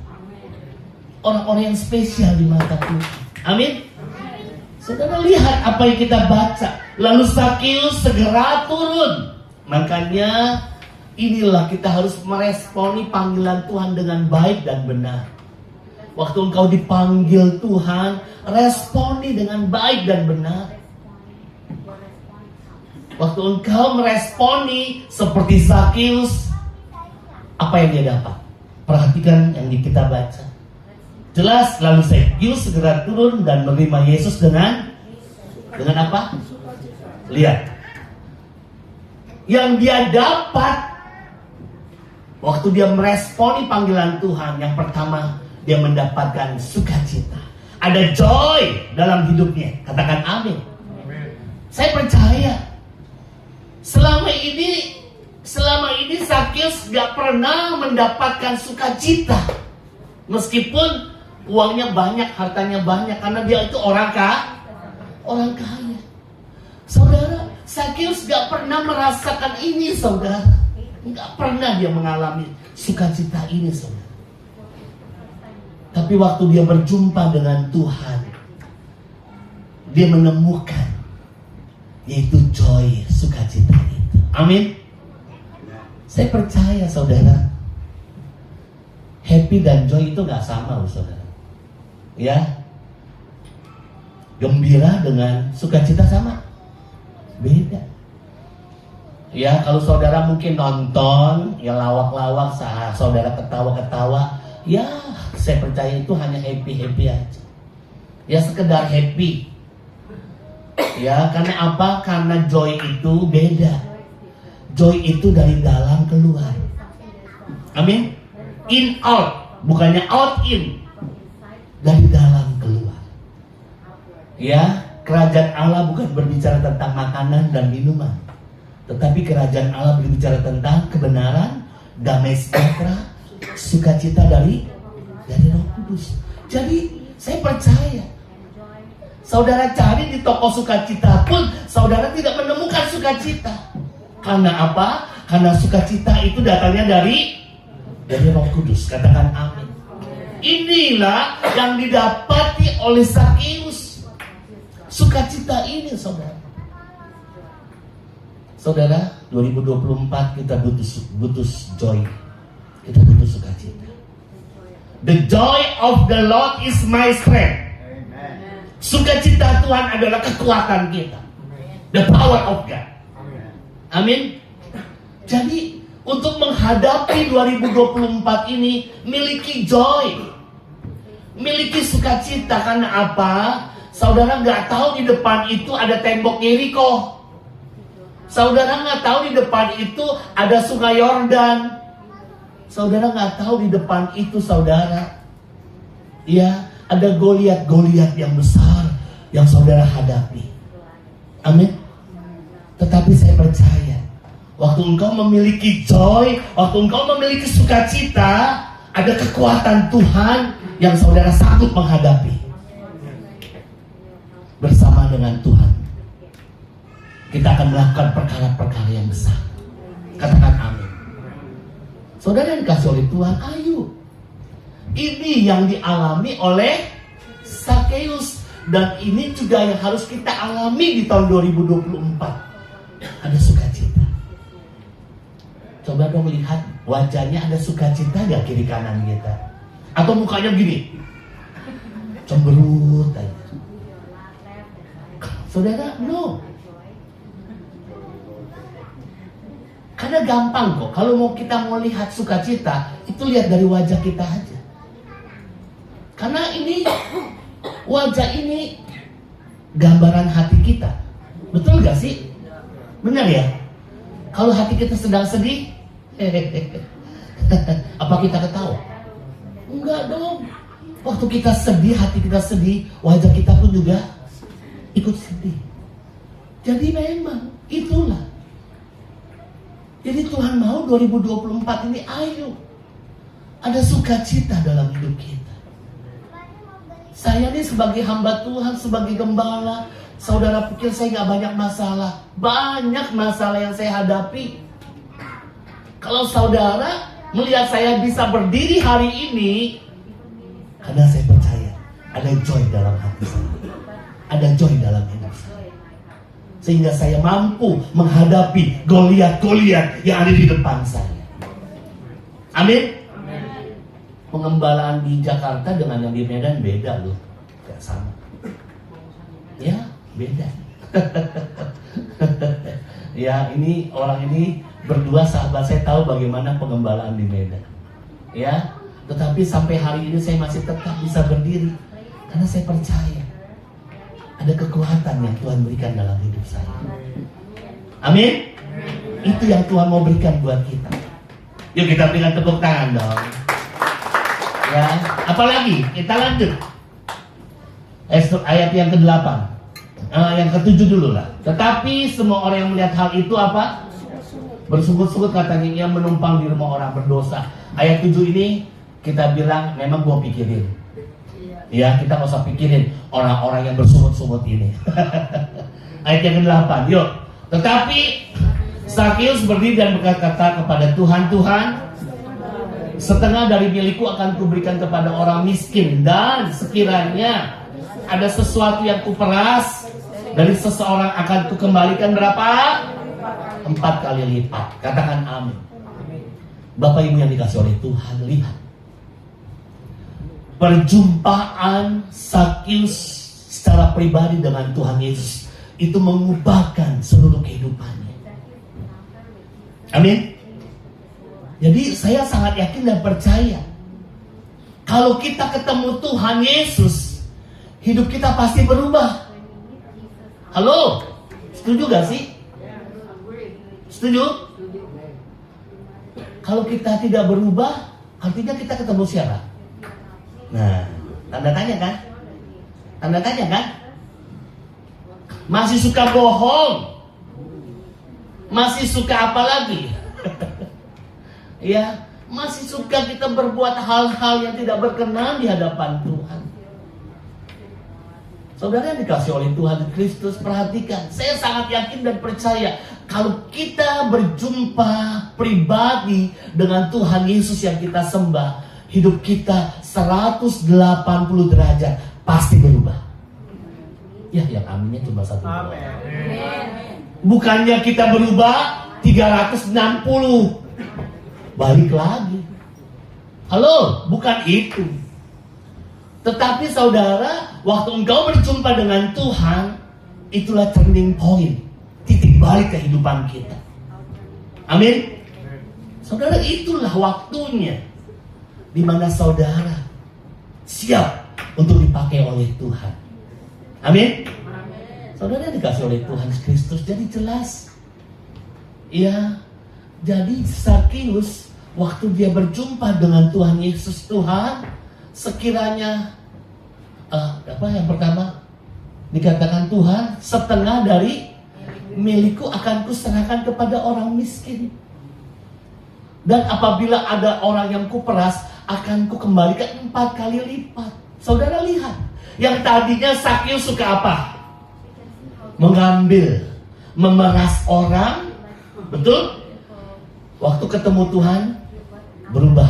[SPEAKER 1] Orang-orang yang spesial di mata Tuhan. Amin. Saudara lihat apa yang kita baca. Lalu Zakius segera turun. Makanya inilah kita harus meresponi panggilan Tuhan dengan baik dan benar. Waktu engkau dipanggil Tuhan, responi dengan baik dan benar. Waktu engkau meresponi seperti Zakius, apa yang dia dapat? Perhatikan yang kita baca. Jelas, lalu Zakius segera turun dan menerima Yesus dengan apa? Lihat. Yang dia dapat waktu dia meresponi panggilan Tuhan, yang pertama, dia mendapatkan sukacita. Ada joy dalam hidupnya. Katakan amin. Saya percaya selama ini Zakius gak pernah mendapatkan sukacita. Meskipun uangnya banyak, hartanya banyak, karena dia itu orang kaya. Saudara, Zakius gak pernah merasakan ini, saudara. Gak pernah dia mengalami sukacita ini, saudara. Tapi waktu dia berjumpa dengan Tuhan, dia menemukan yaitu joy, sukacita itu. Amin. Saya percaya, saudara, happy dan joy itu gak sama, saudara. Ya, gembira dengan sukacita sama? Beda. Ya, kalau saudara mungkin nonton, ya lawak-lawak, saudara ketawa-ketawa, ya saya percaya itu hanya happy-happy aja. Ya sekedar happy. Ya, karena apa? Karena joy itu beda. Joy itu dari dalam keluar. Amin. In out, bukannya out in. Dari dalam keluar. Ya, kerajaan Allah bukan berbicara tentang makanan dan minuman, tetapi kerajaan Allah berbicara tentang kebenaran, damai sejahtera, sukacita dari Roh Kudus. Jadi saya percaya, saudara cari di toko sukacita pun saudara tidak menemukan sukacita. Karena apa? Karena sukacita itu datangnya dari Roh Kudus. Katakan amin. Inilah yang didapati oleh Zakius. Sukacita ini, saudara. Saudara, 2024 kita butuh joy. Kita butuh sukacita. The joy of the Lord is my strength. Sukacita Tuhan adalah kekuatan kita. The power of God. Amin. Jadi untuk menghadapi 2024 ini, miliki joy, miliki sukacita. Karena apa? Saudara nggak tahu di depan itu ada tembok Yeriko. Saudara nggak tahu di depan itu ada sungai Yordan. Saudara nggak tahu di depan itu, saudara, ya ada Goliat yang besar yang saudara hadapi. Amin. Tetapi saya percaya, waktu engkau memiliki joy, waktu engkau memiliki sukacita, ada kekuatan Tuhan yang saudara sanggup menghadapi. Bersama dengan Tuhan, kita akan melakukan perkara-perkara yang besar. Katakan amin. Saudara yang dikasih oleh Tuhan, ayo. Ini yang dialami oleh Zakius, dan ini juga yang harus kita alami di tahun 2024. Ada sukacita. Coba dong lihat wajahnya, ada sukacita gak kiri kanan kita? Atau mukanya gini, cemberut aja. Saudara, no. Karena gampang kok. Kalau kita mau lihat sukacita, itu lihat dari wajah kita aja. Karena ini wajah ini gambaran hati kita. Betul gak sih? Benar ya? Kalau hati kita sedang sedih, apa kita ketawa? Enggak dong. Waktu kita sedih, hati kita sedih, wajah kita pun juga ikut sedih. Jadi memang itulah. Jadi Tuhan mau 2024 ini, ayo, ada sukacita dalam hidup kita. Saya ini sebagai hamba Tuhan, sebagai gembala, saudara pikir saya gak banyak masalah? Banyak masalah yang saya hadapi. Kalau saudara melihat saya bisa berdiri hari ini, karena saya percaya ada joy dalam hati saya, ada joy dalam hidup saya, sehingga saya mampu menghadapi Goliat yang ada di depan saya. Amin. Pengembalaan di Jakarta dengan yang di Medan beda loh, gak sama. Ya, beda. Ya, ini orang ini berdua sahabat saya tahu bagaimana pengembalaan di Medan. Ya, tetapi sampai hari ini saya masih tetap bisa berdiri karena saya percaya ada kekuatan yang Tuhan berikan dalam hidup saya. Amin. Itu yang Tuhan mau berikan buat kita. Yuk kita berikan tepuk tangan dong. Ya, apalagi kita lanjut. Ayat yang ke-8. Yang ke-7 dulu lah. Tetapi semua orang yang melihat hal itu apa? Bersungut-sungut katanya, ia menumpang di rumah orang berdosa. Ayat 7 ini kita bilang memang gua pikirin. Ya, kita nggak usah pikirin orang-orang yang bersungut-sungut ini. Ayat yang ke-8, yuk. Tetapi Sakius berdiri dan berkata kepada Tuhan, Tuhan, setengah dari milikku akan kuberikan kepada orang miskin, dan sekiranya ada sesuatu yang kuperas dari seseorang akan kukembalikan berapa? 4 kali lipat. Katakan amin. Bapak Ibu yang dikasih oleh Tuhan, lihat perjumpaan Sakius secara pribadi dengan Tuhan Yesus itu mengubahkan seluruh kehidupannya. Amin. Jadi saya sangat yakin dan percaya kalau kita ketemu Tuhan Yesus, hidup kita pasti berubah. Halo, setuju gak sih? Setuju? Kalau kita tidak berubah, artinya kita ketemu siapa? Nah, tanda tanya kan? Tanda tanya kan? Masih suka bohong? Masih suka apa lagi? Ya, masih suka kita berbuat hal-hal yang tidak berkenan di hadapan Tuhan. Saudara yang dikasih oleh Tuhan Kristus, perhatikan, saya sangat yakin dan percaya kalau kita berjumpa pribadi dengan Tuhan Yesus yang kita sembah, hidup kita 180 derajat pasti berubah. Ya, yang aminnya cuma satu. Amin. Bukannya kita berubah 360, balik lagi. Halo, bukan itu. Tetapi saudara, waktu engkau berjumpa dengan Tuhan, itulah turning point, titik balik kehidupan kita. Amin. Saudara, itulah waktunya di mana saudara siap untuk dipakai oleh Tuhan. Amin. Saudara dikasih oleh Tuhan Kristus, jadi jelas. Ya, jadi Sakius waktu dia berjumpa dengan Tuhan Yesus, Tuhan, sekiranya apa yang pertama dikatakan, Tuhan, setengah dari milikku akan kuserahkan kepada orang miskin, dan apabila ada orang yang kuperas akan kukembalikan 4 kali lipat. Saudara lihat, yang tadinya Sakius suka apa? Mengambil, memeras orang, betul? Waktu ketemu Tuhan berubah,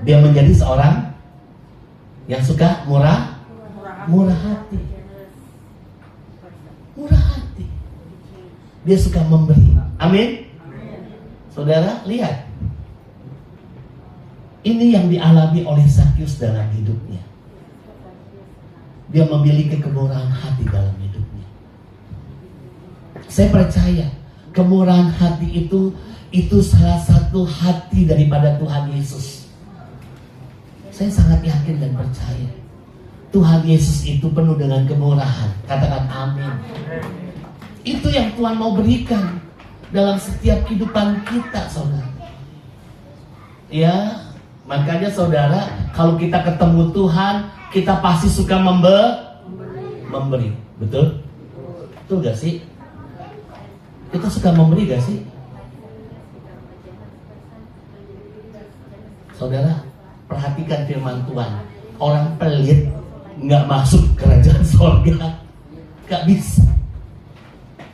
[SPEAKER 1] dia menjadi seorang yang suka murah hati. Murah hati. Dia suka memberi. Amin. Saudara, lihat. Ini yang dialami oleh Sakius dalam hidupnya. Dia memiliki kemurahan hati dalam hidupnya. Saya percaya kemurahan hati itu salah satu hati daripada Tuhan Yesus. Saya sangat yakin dan percaya Tuhan Yesus itu penuh dengan kemurahan. Katakan amin. Itu yang Tuhan mau berikan dalam setiap kehidupan kita, saudara. Ya, makanya saudara, kalau kita ketemu Tuhan, kita pasti suka memberi. Betul? Betul gak sih? Kita suka memberi gak sih? Saudara, perhatikan firman Tuhan. Orang pelit nggak masuk kerajaan sorga, nggak bisa.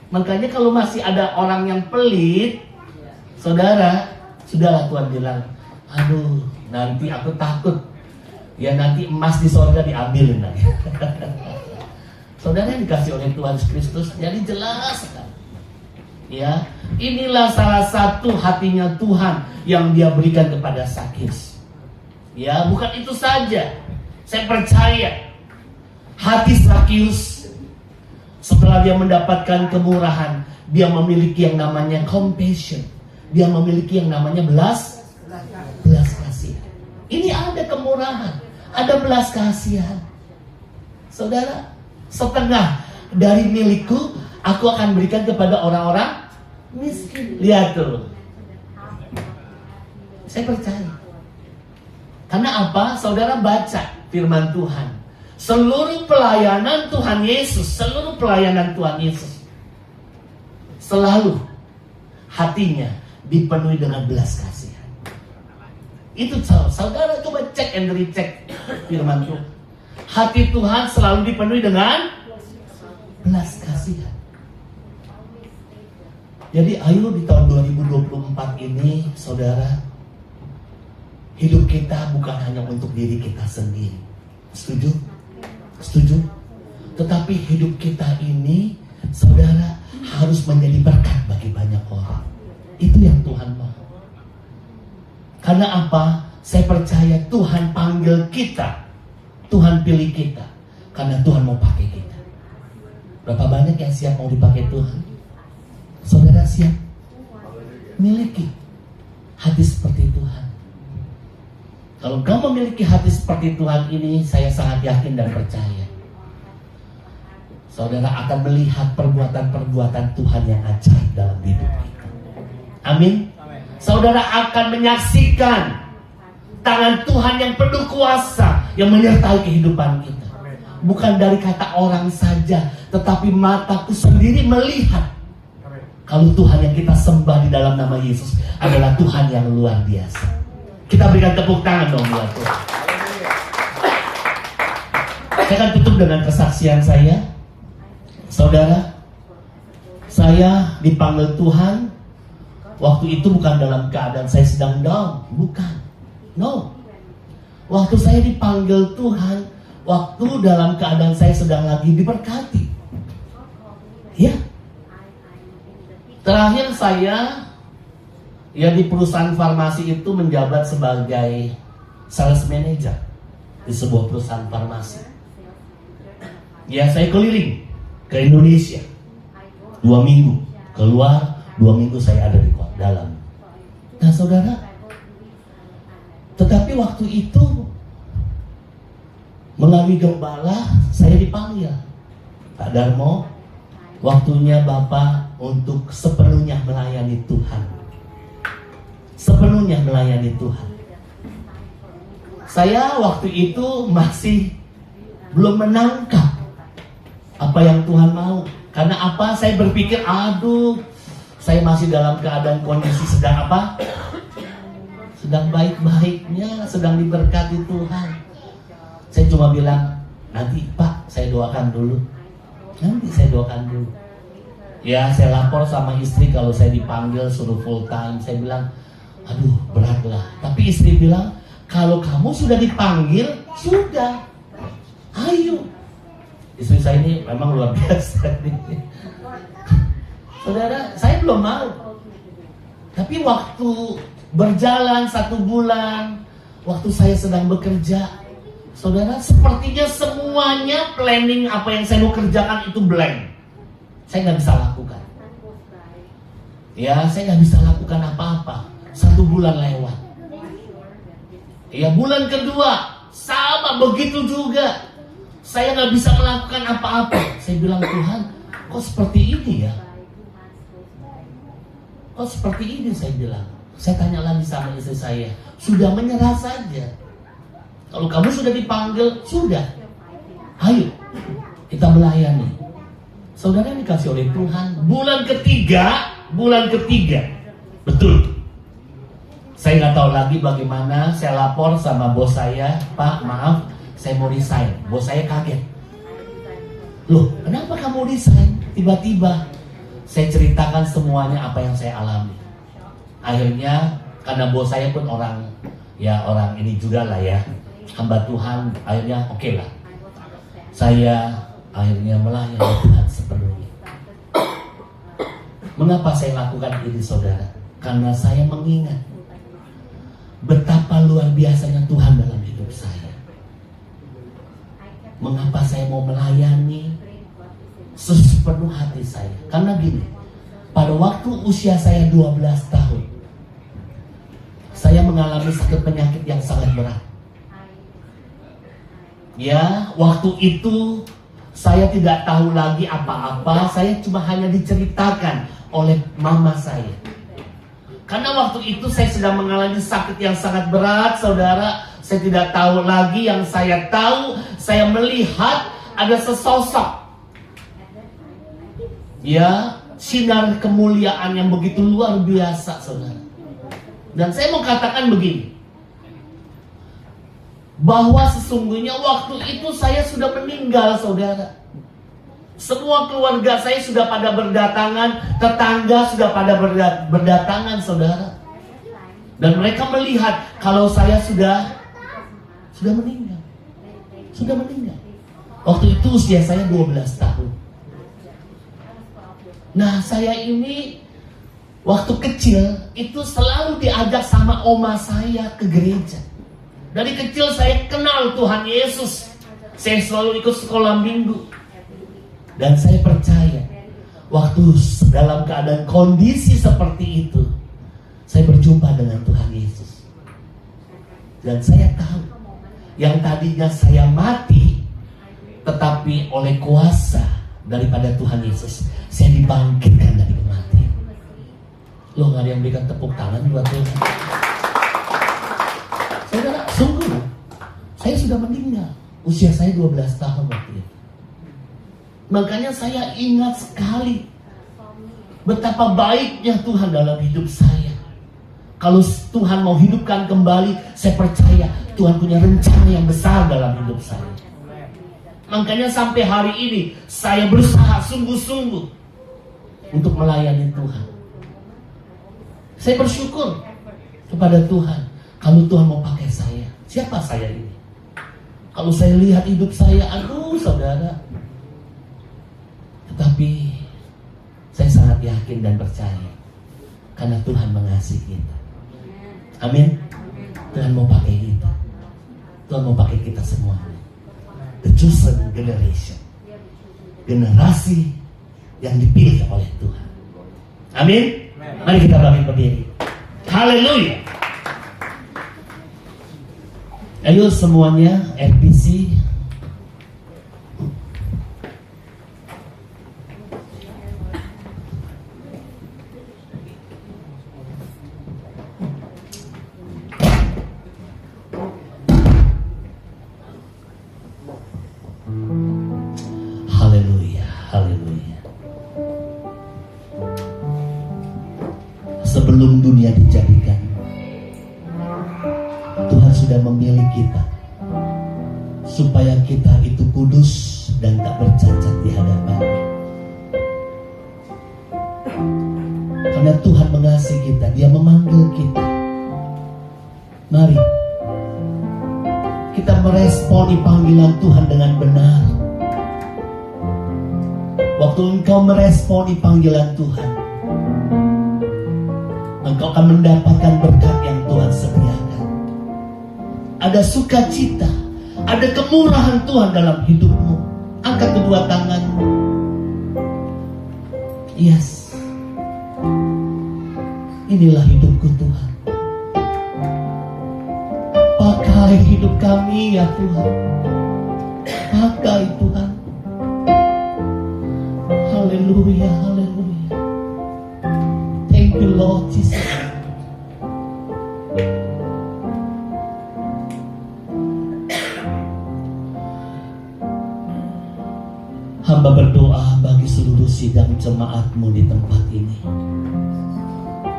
[SPEAKER 1] Makanya kalau masih ada orang yang pelit, saudara, sudahlah Tuhan bilang, aduh, nanti aku takut, ya nanti emas di sorga diambil nanti. Saudara yang dikasih oleh Tuhan Kristus, jadi jelas kan? Ya, inilah salah satu hatinya Tuhan yang Dia berikan kepada Sakius. Ya, bukan itu saja. Saya percaya hati Sakius setelah dia mendapatkan kemurahan, dia memiliki yang namanya compassion. Dia memiliki yang namanya belas kasihan. Ini ada kemurahan, ada belas kasihan. Saudara, setengah dari milikku aku akan berikan kepada orang-orang miskin. Lihat tuh. Saya percaya. Karena apa? Saudara baca firman Tuhan. Seluruh pelayanan Tuhan Yesus, selalu hatinya dipenuhi dengan belas kasihan. Itu saudara coba cek and recheck firman Tuhan. Hati Tuhan selalu dipenuhi dengan belas kasihan. Jadi ayo di tahun 2024 ini, saudara, hidup kita bukan hanya untuk diri kita sendiri. Setuju? Setuju? Tetapi hidup kita ini, saudara, harus menjadi berkat bagi banyak orang. Itu yang Tuhan mau. Karena apa? Saya percaya Tuhan panggil kita, Tuhan pilih kita, karena Tuhan mau pakai kita. Berapa banyak yang siap mau dipakai Tuhan? Saudara siap? Miliki hati seperti Tuhan. Kalau kamu memiliki hati seperti Tuhan ini, saya sangat yakin dan percaya, saudara akan melihat perbuatan-perbuatan Tuhan yang ajaib dalam hidup kita. Amin. Saudara akan menyaksikan tangan Tuhan yang penuh kuasa yang menyertai kehidupan kita. Bukan dari kata orang saja, tetapi mataku sendiri melihat kalau Tuhan yang kita sembah di dalam nama Yesus adalah Tuhan yang luar biasa. Kita berikan tepuk tangan dong buat Tuhan. Saya akan tutup dengan kesaksian saya. Saudara, saya dipanggil Tuhan. Waktu itu bukan dalam keadaan saya sedang down. Bukan. No. Waktu saya dipanggil Tuhan, waktu dalam keadaan saya sedang lagi diberkati. Ya. Terakhir saya di perusahaan farmasi itu menjabat sebagai sales manager di sebuah perusahaan farmasi. Ya, saya keliling ke Indonesia 2 minggu, keluar 2 minggu saya ada di dalam. Nah saudara, tetapi waktu itu melalui gembala saya dipanggil, Pak Darmo, waktunya Bapak untuk sepenuhnya melayani Tuhan. Sepenuhnya melayani Tuhan. Saya waktu itu masih belum menangkap apa yang Tuhan mau. Karena apa? Saya berpikir, aduh, saya masih dalam keadaan kondisi sedang apa? Sedang baik-baiknya, sedang diberkati Tuhan. Saya cuma bilang, nanti Pak, saya doakan dulu. Nanti saya doakan dulu. Ya, saya lapor sama istri kalau saya dipanggil suruh full time. Saya bilang, aduh berat lah. Tapi istri bilang, kalau kamu sudah dipanggil, sudah, ayo. Istri saya ini memang luar biasa. Saudara, saya belum mau. Tapi waktu berjalan 1 bulan, waktu saya sedang bekerja, saudara, sepertinya semuanya planning apa yang saya mau kerjakan itu blank. Saya nggak bisa lakukan. Ya, saya nggak bisa lakukan apa-apa. 1 bulan lewat. Ya, bulan kedua sama begitu juga. Saya nggak bisa melakukan apa-apa. Saya bilang, Tuhan, kok seperti ini ya? Kok seperti ini, saya bilang. Saya tanya lagi sama istri saya, sudah menyerah saja. Kalau kamu sudah dipanggil, sudah. Ayo, kita melayani. Saudara dikasih oleh Tuhan. Bulan ketiga, betul. Saya nggak tahu lagi bagaimana. Saya lapor sama bos saya, Pak, maaf, saya mau resign. Bos saya kaget. Loh, kenapa kamu resign? Tiba-tiba saya ceritakan semuanya apa yang saya alami. Akhirnya karena bos saya pun orang ini juga lah ya, hamba Tuhan. Akhirnya oke lah. Saya akhirnya melayani Tuhan sepenuhnya. Mengapa saya lakukan ini, saudara? Karena saya mengingat betapa luar biasanya Tuhan dalam hidup saya. Mengapa saya mau melayani sepenuh hati saya? Karena gini, pada waktu usia saya 12 tahun, saya mengalami sakit penyakit yang sangat berat. Ya, waktu itu saya tidak tahu lagi apa-apa. Saya cuma hanya diceritakan oleh mama saya. Karena waktu itu saya sedang mengalami sakit yang sangat berat, saudara. Saya tidak tahu lagi. Yang saya tahu, saya melihat ada sesosok, ya, sinar kemuliaan yang begitu luar biasa, saudara. Dan saya mau katakan begini, bahwa sesungguhnya waktu itu saya sudah meninggal, saudara. Semua keluarga saya sudah pada berdatangan, tetangga sudah pada berdatangan, saudara. Dan mereka melihat kalau saya sudah meninggal. Sudah meninggal. Waktu itu usia saya 12 tahun. Nah, saya ini waktu kecil itu selalu diajak sama oma saya ke gereja. Dari kecil saya kenal Tuhan Yesus. Saya selalu ikut sekolah minggu. Dan saya percaya, waktu dalam keadaan kondisi seperti itu, saya berjumpa dengan Tuhan Yesus. Dan saya tahu, yang tadinya saya mati, tetapi oleh kuasa daripada Tuhan Yesus, saya dibangkitkan dari kematian. Loh, gak ada yang berikan tepuk tangan buat Tuhan? Saudara, sungguh, saya sudah meninggal. Usia saya 12 tahun waktu itu. Makanya saya ingat sekali betapa baiknya Tuhan dalam hidup saya. Kalau Tuhan mau hidupkan kembali, saya percaya Tuhan punya rencana yang besar dalam hidup saya. Makanya sampai hari ini saya berusaha sungguh-sungguh untuk melayani Tuhan. Saya bersyukur kepada Tuhan. Kalau Tuhan mau pakai saya, siapa saya ini? Kalau saya lihat hidup saya, aduh saudara. Tetapi saya sangat yakin dan percaya, karena Tuhan mengasihi kita. Amin. Tuhan mau pakai kita. Tuhan mau pakai kita semua. The chosen generation. Generasi yang dipilih oleh Tuhan. Amin. Mari kita bangkit berdiri. Haleluya. Ayo semuanya, RPC. Haleluya, haleluya. Sebelum dunia dijadikan, Tuhan sudah memilih kita supaya kita itu kudus dan tak bercacat di hadapan-Nya. Karena Tuhan mengasihi kita, Dia memanggil kita. Mari kita meresponi panggilan Tuhan dengan benar. Waktu engkau meresponi panggilan Tuhan, engkau akan mendapatkan berkat yang Tuhan sediakan. Ada sukacita, ada kemurahan Tuhan dalam hidupmu. Angkat kedua tanganmu. Yes. Inilah hidupku Tuhan. Pakai hidup kami ya Tuhan. Pakai Tuhan. Haleluya, haleluya. Thank you Lord Jesus. Hamba berdoa bagi seluruh sidang jemaat-Mu di tempat ini.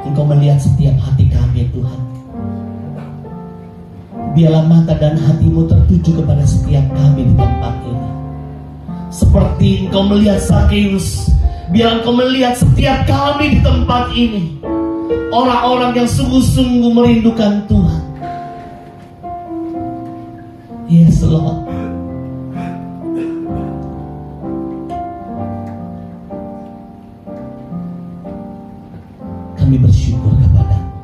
[SPEAKER 1] Engkau melihat setiap hati kami Tuhan. Biarlah mata dan hati-Mu tertuju kepada setiap kami di tempat ini. Seperti Engkau melihat Sakeus, biar Engkau melihat setiap kami di tempat ini. Orang-orang yang sungguh-sungguh merindukan Tuhan. Yes Lord. Kami bersyukur kepada-Mu.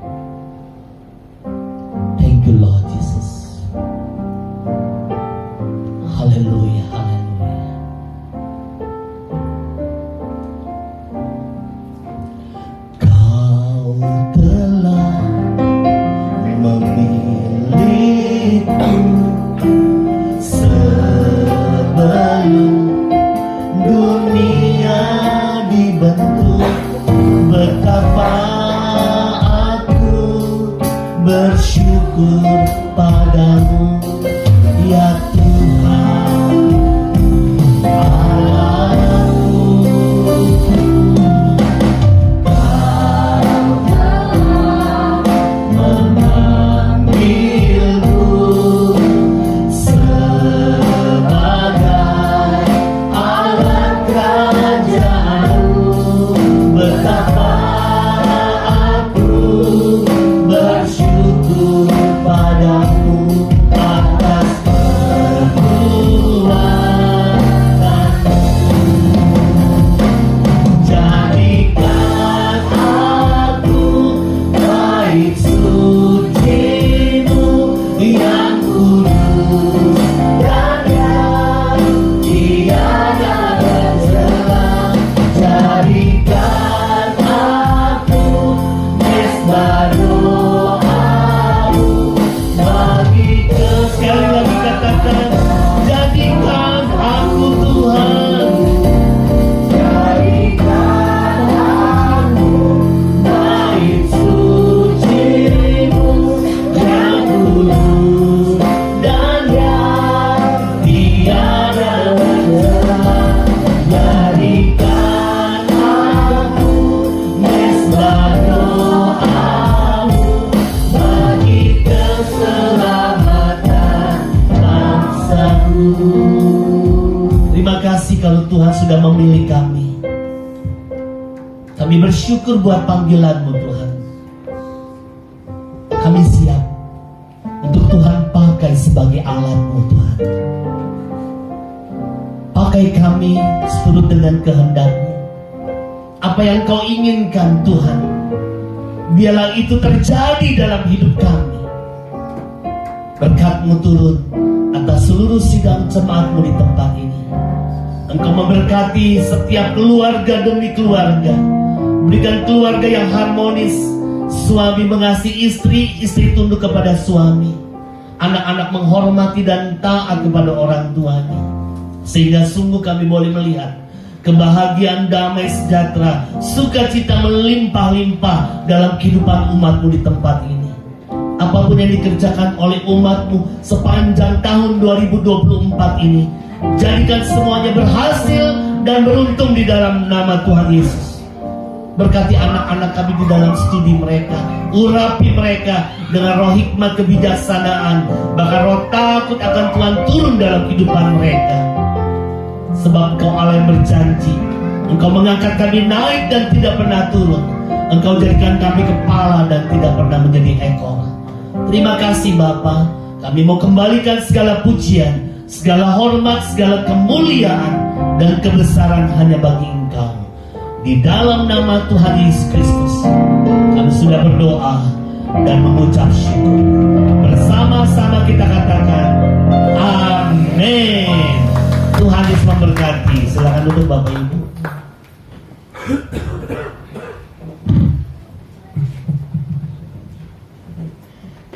[SPEAKER 1] Thank you Lord Jesus. Haleluya, haleluya. Kau telah memilihku sebelum dunia dibentuk. Betapa aku bersyukur padamu. Kami bersyukur buat panggilan-Mu Tuhan. Kami siap untuk Tuhan pakai sebagai alat-Mu Tuhan. Pakai kami seturut dengan kehendak-Mu. Apa yang Kau inginkan Tuhan, biarlah itu terjadi dalam hidup kami. Berkat-Mu turun atas seluruh sidang jemaat-Mu di tempat ini. Engkau memberkati setiap keluarga demi keluarga. Berikan keluarga yang harmonis. Suami mengasihi istri, istri tunduk kepada suami. Anak-anak menghormati dan taat kepada orang tuanya. Sehingga sungguh kami boleh melihat kebahagiaan, damai, sejahtera, sukacita melimpah-limpah dalam kehidupan umat-Mu di tempat ini. Apapun yang dikerjakan oleh umat-Mu sepanjang tahun 2024 ini, jadikan semuanya berhasil dan beruntung di dalam nama Tuhan Yesus. Berkati anak-anak kami di dalam studi mereka. Urapi mereka dengan roh hikmat kebijaksanaan. Bahkan roh takut akan Tuhan turun dalam kehidupan mereka. Sebab Engkau Allah yang berjanji, Engkau mengangkat kami naik dan tidak pernah turun. Engkau jadikan kami kepala dan tidak pernah menjadi ekor. Terima kasih Bapa. Kami mau kembalikan segala pujian, segala hormat, segala kemuliaan dan kebesaran hanya bagi Engkau. Di dalam nama Tuhan Yesus Kristus kami sudah berdoa dan mengucap syukur. Bersama-sama kita katakan amin. Tuhan Yesus memberkati. Silakan duduk Bapak Ibu.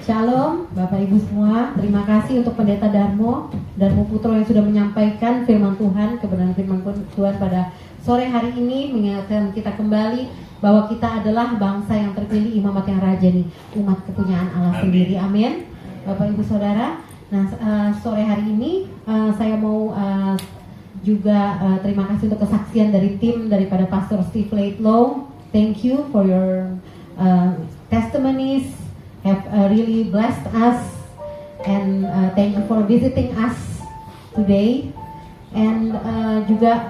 [SPEAKER 3] Shalom Bapak Ibu semua. Terima kasih untuk Pendeta Darmo Putro yang sudah menyampaikan firman Tuhan, kebenaran firman Tuhan pada sore hari ini, mengingatkan kita kembali bahwa kita adalah bangsa yang terpilih, imamat yang rajani, umat kepunyaan Allah sendiri. Amin. Bapak Ibu Saudara, nah sore hari ini saya mau juga terima kasih untuk kesaksian dari tim daripada Pastor Steve Laidlaw. Thank you for your testimonies, have really blessed us, and thank you for visiting us today. And juga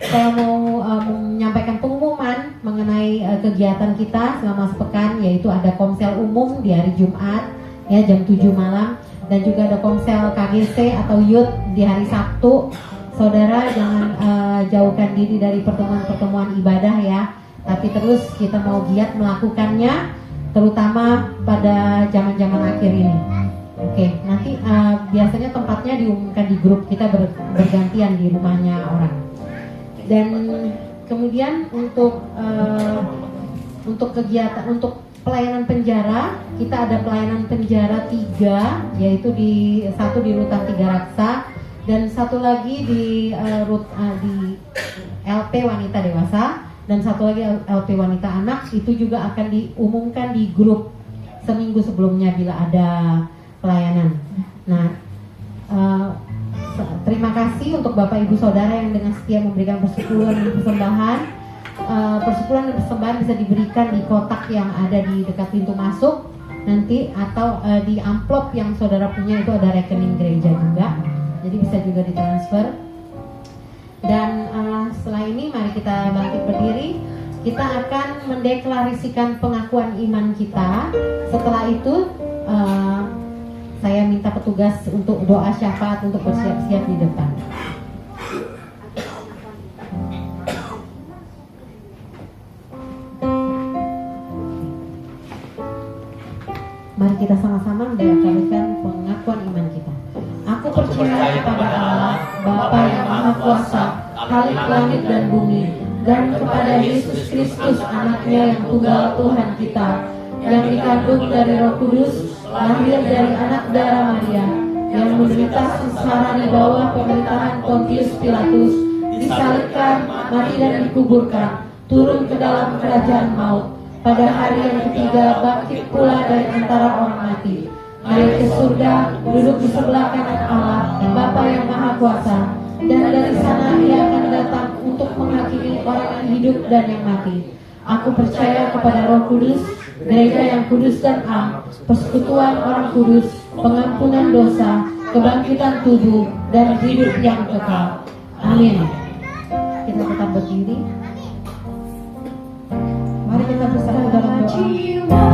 [SPEAKER 3] saya mau menyampaikan pengumuman mengenai kegiatan kita selama sepekan, yaitu ada komsel umum di hari Jumat ya jam 7 malam, dan juga ada komsel KGC atau youth di hari Sabtu. Saudara jangan jauhkan diri dari pertemuan-pertemuan ibadah ya, tapi terus kita mau giat melakukannya, terutama pada zaman-zaman akhir ini. Oke, nanti biasanya tempatnya diumumkan di grup kita bergantian di rumahnya orang. Dan kemudian untuk kegiatan untuk pelayanan penjara, kita ada pelayanan penjara 3, yaitu satu di Rutan Tiga Raksa dan satu lagi di LP Wanita Dewasa dan satu lagi LP Wanita Anak. Itu juga akan diumumkan di grup seminggu sebelumnya bila ada pelayanan. Nah, terima kasih untuk Bapak Ibu Saudara yang dengan setia memberikan persepuluhan dan persembahan. Persepuluhan dan persembahan bisa diberikan di kotak yang ada di dekat pintu masuk nanti, atau di amplop yang saudara punya itu ada rekening gereja juga, jadi bisa juga ditransfer. Dan setelah ini mari kita bangkit berdiri. Kita akan mendeklarasikan pengakuan iman kita. Setelah itu saya minta petugas untuk doa syafaat untuk bersiap-siap di depan. Mari kita sama-sama mendeklarasikan pengakuan iman kita. Aku percaya kepada Allah, Bapa yang Maha Kuasa, Khalik langit dan bumi, dan kepada Yesus Kristus, Anaknya yang tunggal Tuhan kita, yang dikandung dari Roh Kudus, lahir dari anak darah Maria, yang menderita sengsara di bawah pemerintahan Pontius Pilatus, disalibkan, mati dan dikuburkan, turun ke dalam kerajaan maut. Pada hari yang ketiga bangkit pula dari antara orang mati, naik ke surga, duduk di sebelah kanan Allah, Bapa yang Maha Kuasa, dan dari sana Ia akan datang untuk menghakimi orang yang hidup dan yang mati. Aku percaya kepada Roh Kudus, gereja yang kudus dan am, persekutuan orang kudus, pengampunan dosa, kebangkitan tubuh, dan hidup yang kekal. Amin. Kita tetap berdiri. kita bersatu dalam doa.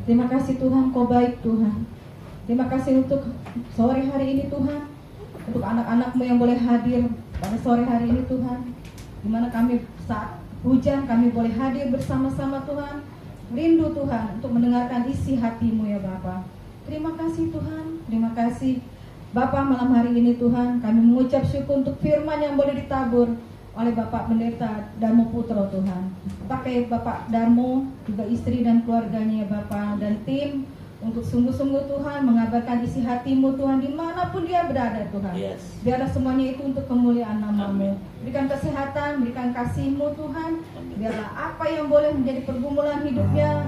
[SPEAKER 3] Terima kasih Tuhan, Kau baik Tuhan. Terima kasih untuk sore hari ini Tuhan, untuk anak-anak-Mu yang boleh hadir pada sore hari ini Tuhan, di mana kami saat hujan kami boleh hadir bersama-sama Tuhan. Rindu Tuhan untuk mendengarkan isi hati-Mu ya Bapa. Terima kasih Tuhan, terima kasih Bapa. Malam hari ini Tuhan kami mengucap syukur untuk firman yang boleh ditabur oleh Bapak Pendeta Darmo Putro Tuhan. Pakai Bapak Darmo, juga istri dan keluarganya ya Bapak, dan tim untuk sungguh-sungguh Tuhan mengabarkan isi hati-Mu Tuhan dimanapun dia berada Tuhan.
[SPEAKER 1] Yes.
[SPEAKER 3] Biarlah semuanya itu untuk kemuliaan nama-Mu. Berikan kesehatan, berikan kasih-Mu Tuhan. Biarlah apa yang boleh menjadi pergumulan hidupnya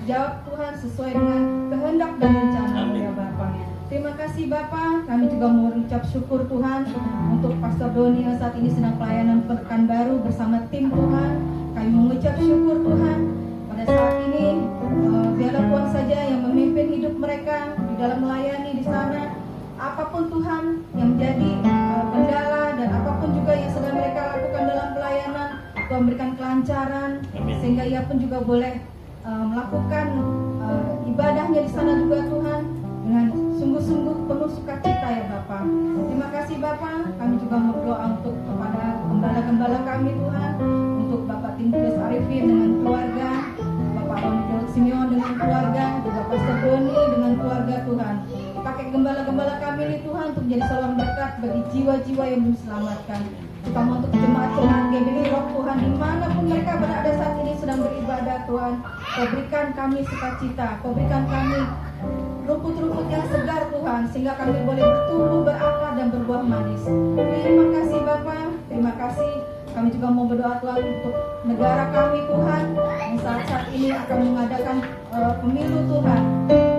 [SPEAKER 3] jawab Tuhan sesuai dengan kehendak dan rencana-Mu ya Bapak. Terima kasih Bapak, kami juga mengucap syukur Tuhan untuk Pastor Doni yang saat ini sedang pelayanan Pekanbaru bersama tim Tuhan. Kami mengucap syukur Tuhan pada saat ini, biarlah Tuhan saja yang memimpin hidup mereka di dalam melayani di sana. Apapun Tuhan yang menjadi kendala dan apapun juga yang sedang mereka lakukan dalam pelayanan, Tuhan berikan kelancaran sehingga ia pun juga boleh melakukan ibadahnya di sana juga Tuhan dengan sungguh-sungguh penuh sukacita ya Bapak. Terima kasih Bapak. Kami juga berdoa untuk kepada gembala-gembala kami Tuhan, untuk Bapak Timotius Arifin dengan keluarga, Bapak Ronald Simeon dengan keluarga, juga Pastor Doni dengan keluarga Tuhan. Pakai gembala-gembala kami ini Tuhan untuk menjadi saluran berkat bagi jiwa-jiwa yang belum diselamatkan. Terutama untuk jemaat-jemaat GBI Rock Tuhan, dimanapun mereka berada saat ini sedang beribadah Tuhan. Kau berikan kami sukacita, Kau berikan kami rumput-rumput yang segar Tuhan, sehingga kami boleh bertumbuh, berakar dan berbuah manis. Terima kasih Bapak, terima kasih. Kami juga mau berdoa Tuhan untuk negara kami Tuhan, yang saat-saat ini akan mengadakan pemilu Tuhan.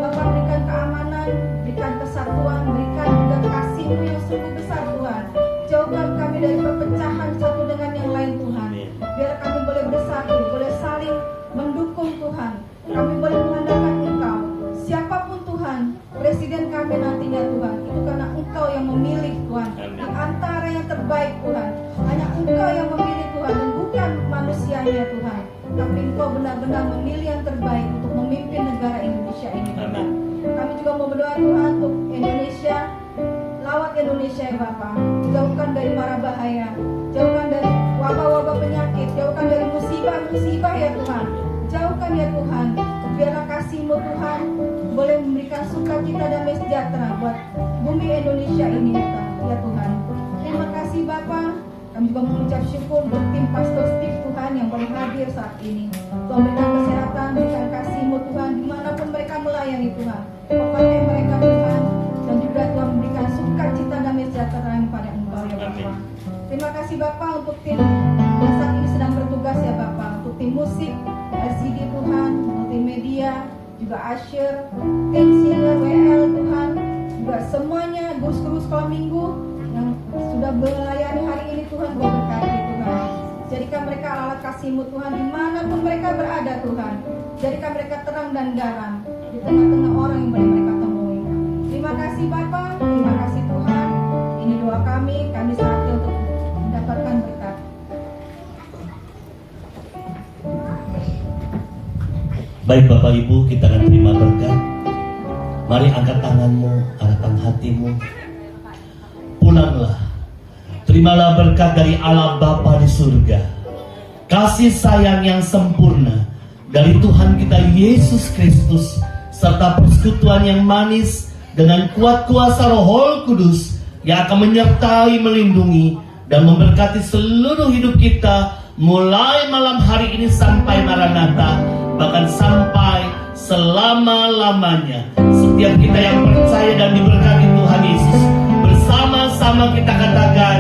[SPEAKER 3] Bapak berikan keamanan, berikan kesatuan, berikan juga kasih-Mu yang sungguh besar Tuhan. Jauhkan kami dari perpecahan satu dengan yang lain Tuhan. Biar kami boleh bersatu, boleh saling mendukung Tuhan. Kami boleh mengandalkan Engkau. Siapapun Tuhan, presiden kami nantinya Tuhan, itu karena Engkau yang memilih Tuhan. Di antara yang terbaik Tuhan, hanya Engkau yang memilih Tuhan, dan bukan manusianya Tuhan. Tapi Engkau benar-benar memilih yang terbaik untuk memimpin negara Indonesia ini Tuhan. Kami juga mau berdoa Tuhan untuk Indonesia. Lawat Indonesia ya Bapak, jauhkan dari mara bahaya, jauhkan dari wabah-wabah penyakit, jauhkan dari musibah-musibah ya Tuhan. Jauhkan ya Tuhan, biarlah kasih-Mu Tuhan boleh memberikan sukacita dan sejahtera buat bumi Indonesia ini ya Tuhan. Terima kasih Bapak. Kami juga mengucap syukur untuk tim Pastor Steve Tuhan yang boleh hadir saat ini. Tuhan berikan kesehatan, berikan kasih-Mu Tuhan dimanapun mereka melayani Tuhan. Pakai mereka Tuhan, dan juga Tuhan memberikan sukacita dan sejahtera pada Engkau ya Bapak. Terima kasih Bapak untuk tim yang saat ini sedang bertugas ya Bapak, untuk tim musik, LCD Tuhan, multimedia, juga Asher, tim singer WL Tuhan, juga semuanya guru-guru sekolah minggu yang sudah melayani hari ini Tuhan, Kau berkati Tuhan. Jadikan mereka alat kasih-Mu Tuhan dimanapun mereka berada Tuhan. Jadikan mereka terang dan garam di tengah-tengah orang yang boleh mereka temui. Terima kasih Bapak, terima kasih Tuhan. Ini doa kami saatnya untuk mendapatkan
[SPEAKER 1] Baik Bapak Ibu, kita akan terima berkat. Mari angkat tanganmu, arahkan hatimu. Pulanglah. Terimalah berkat dari Allah Bapa di surga. Kasih sayang yang sempurna dari Tuhan kita Yesus Kristus, serta persekutuan yang manis dengan kuat kuasa Roh Kudus yang akan menyertai, melindungi, dan memberkati seluruh hidup kita mulai malam hari ini sampai Maranatha, bahkan sampai selama-lamanya. Setiap kita yang percaya dan diberkati Tuhan Yesus, bersama-sama kita katakan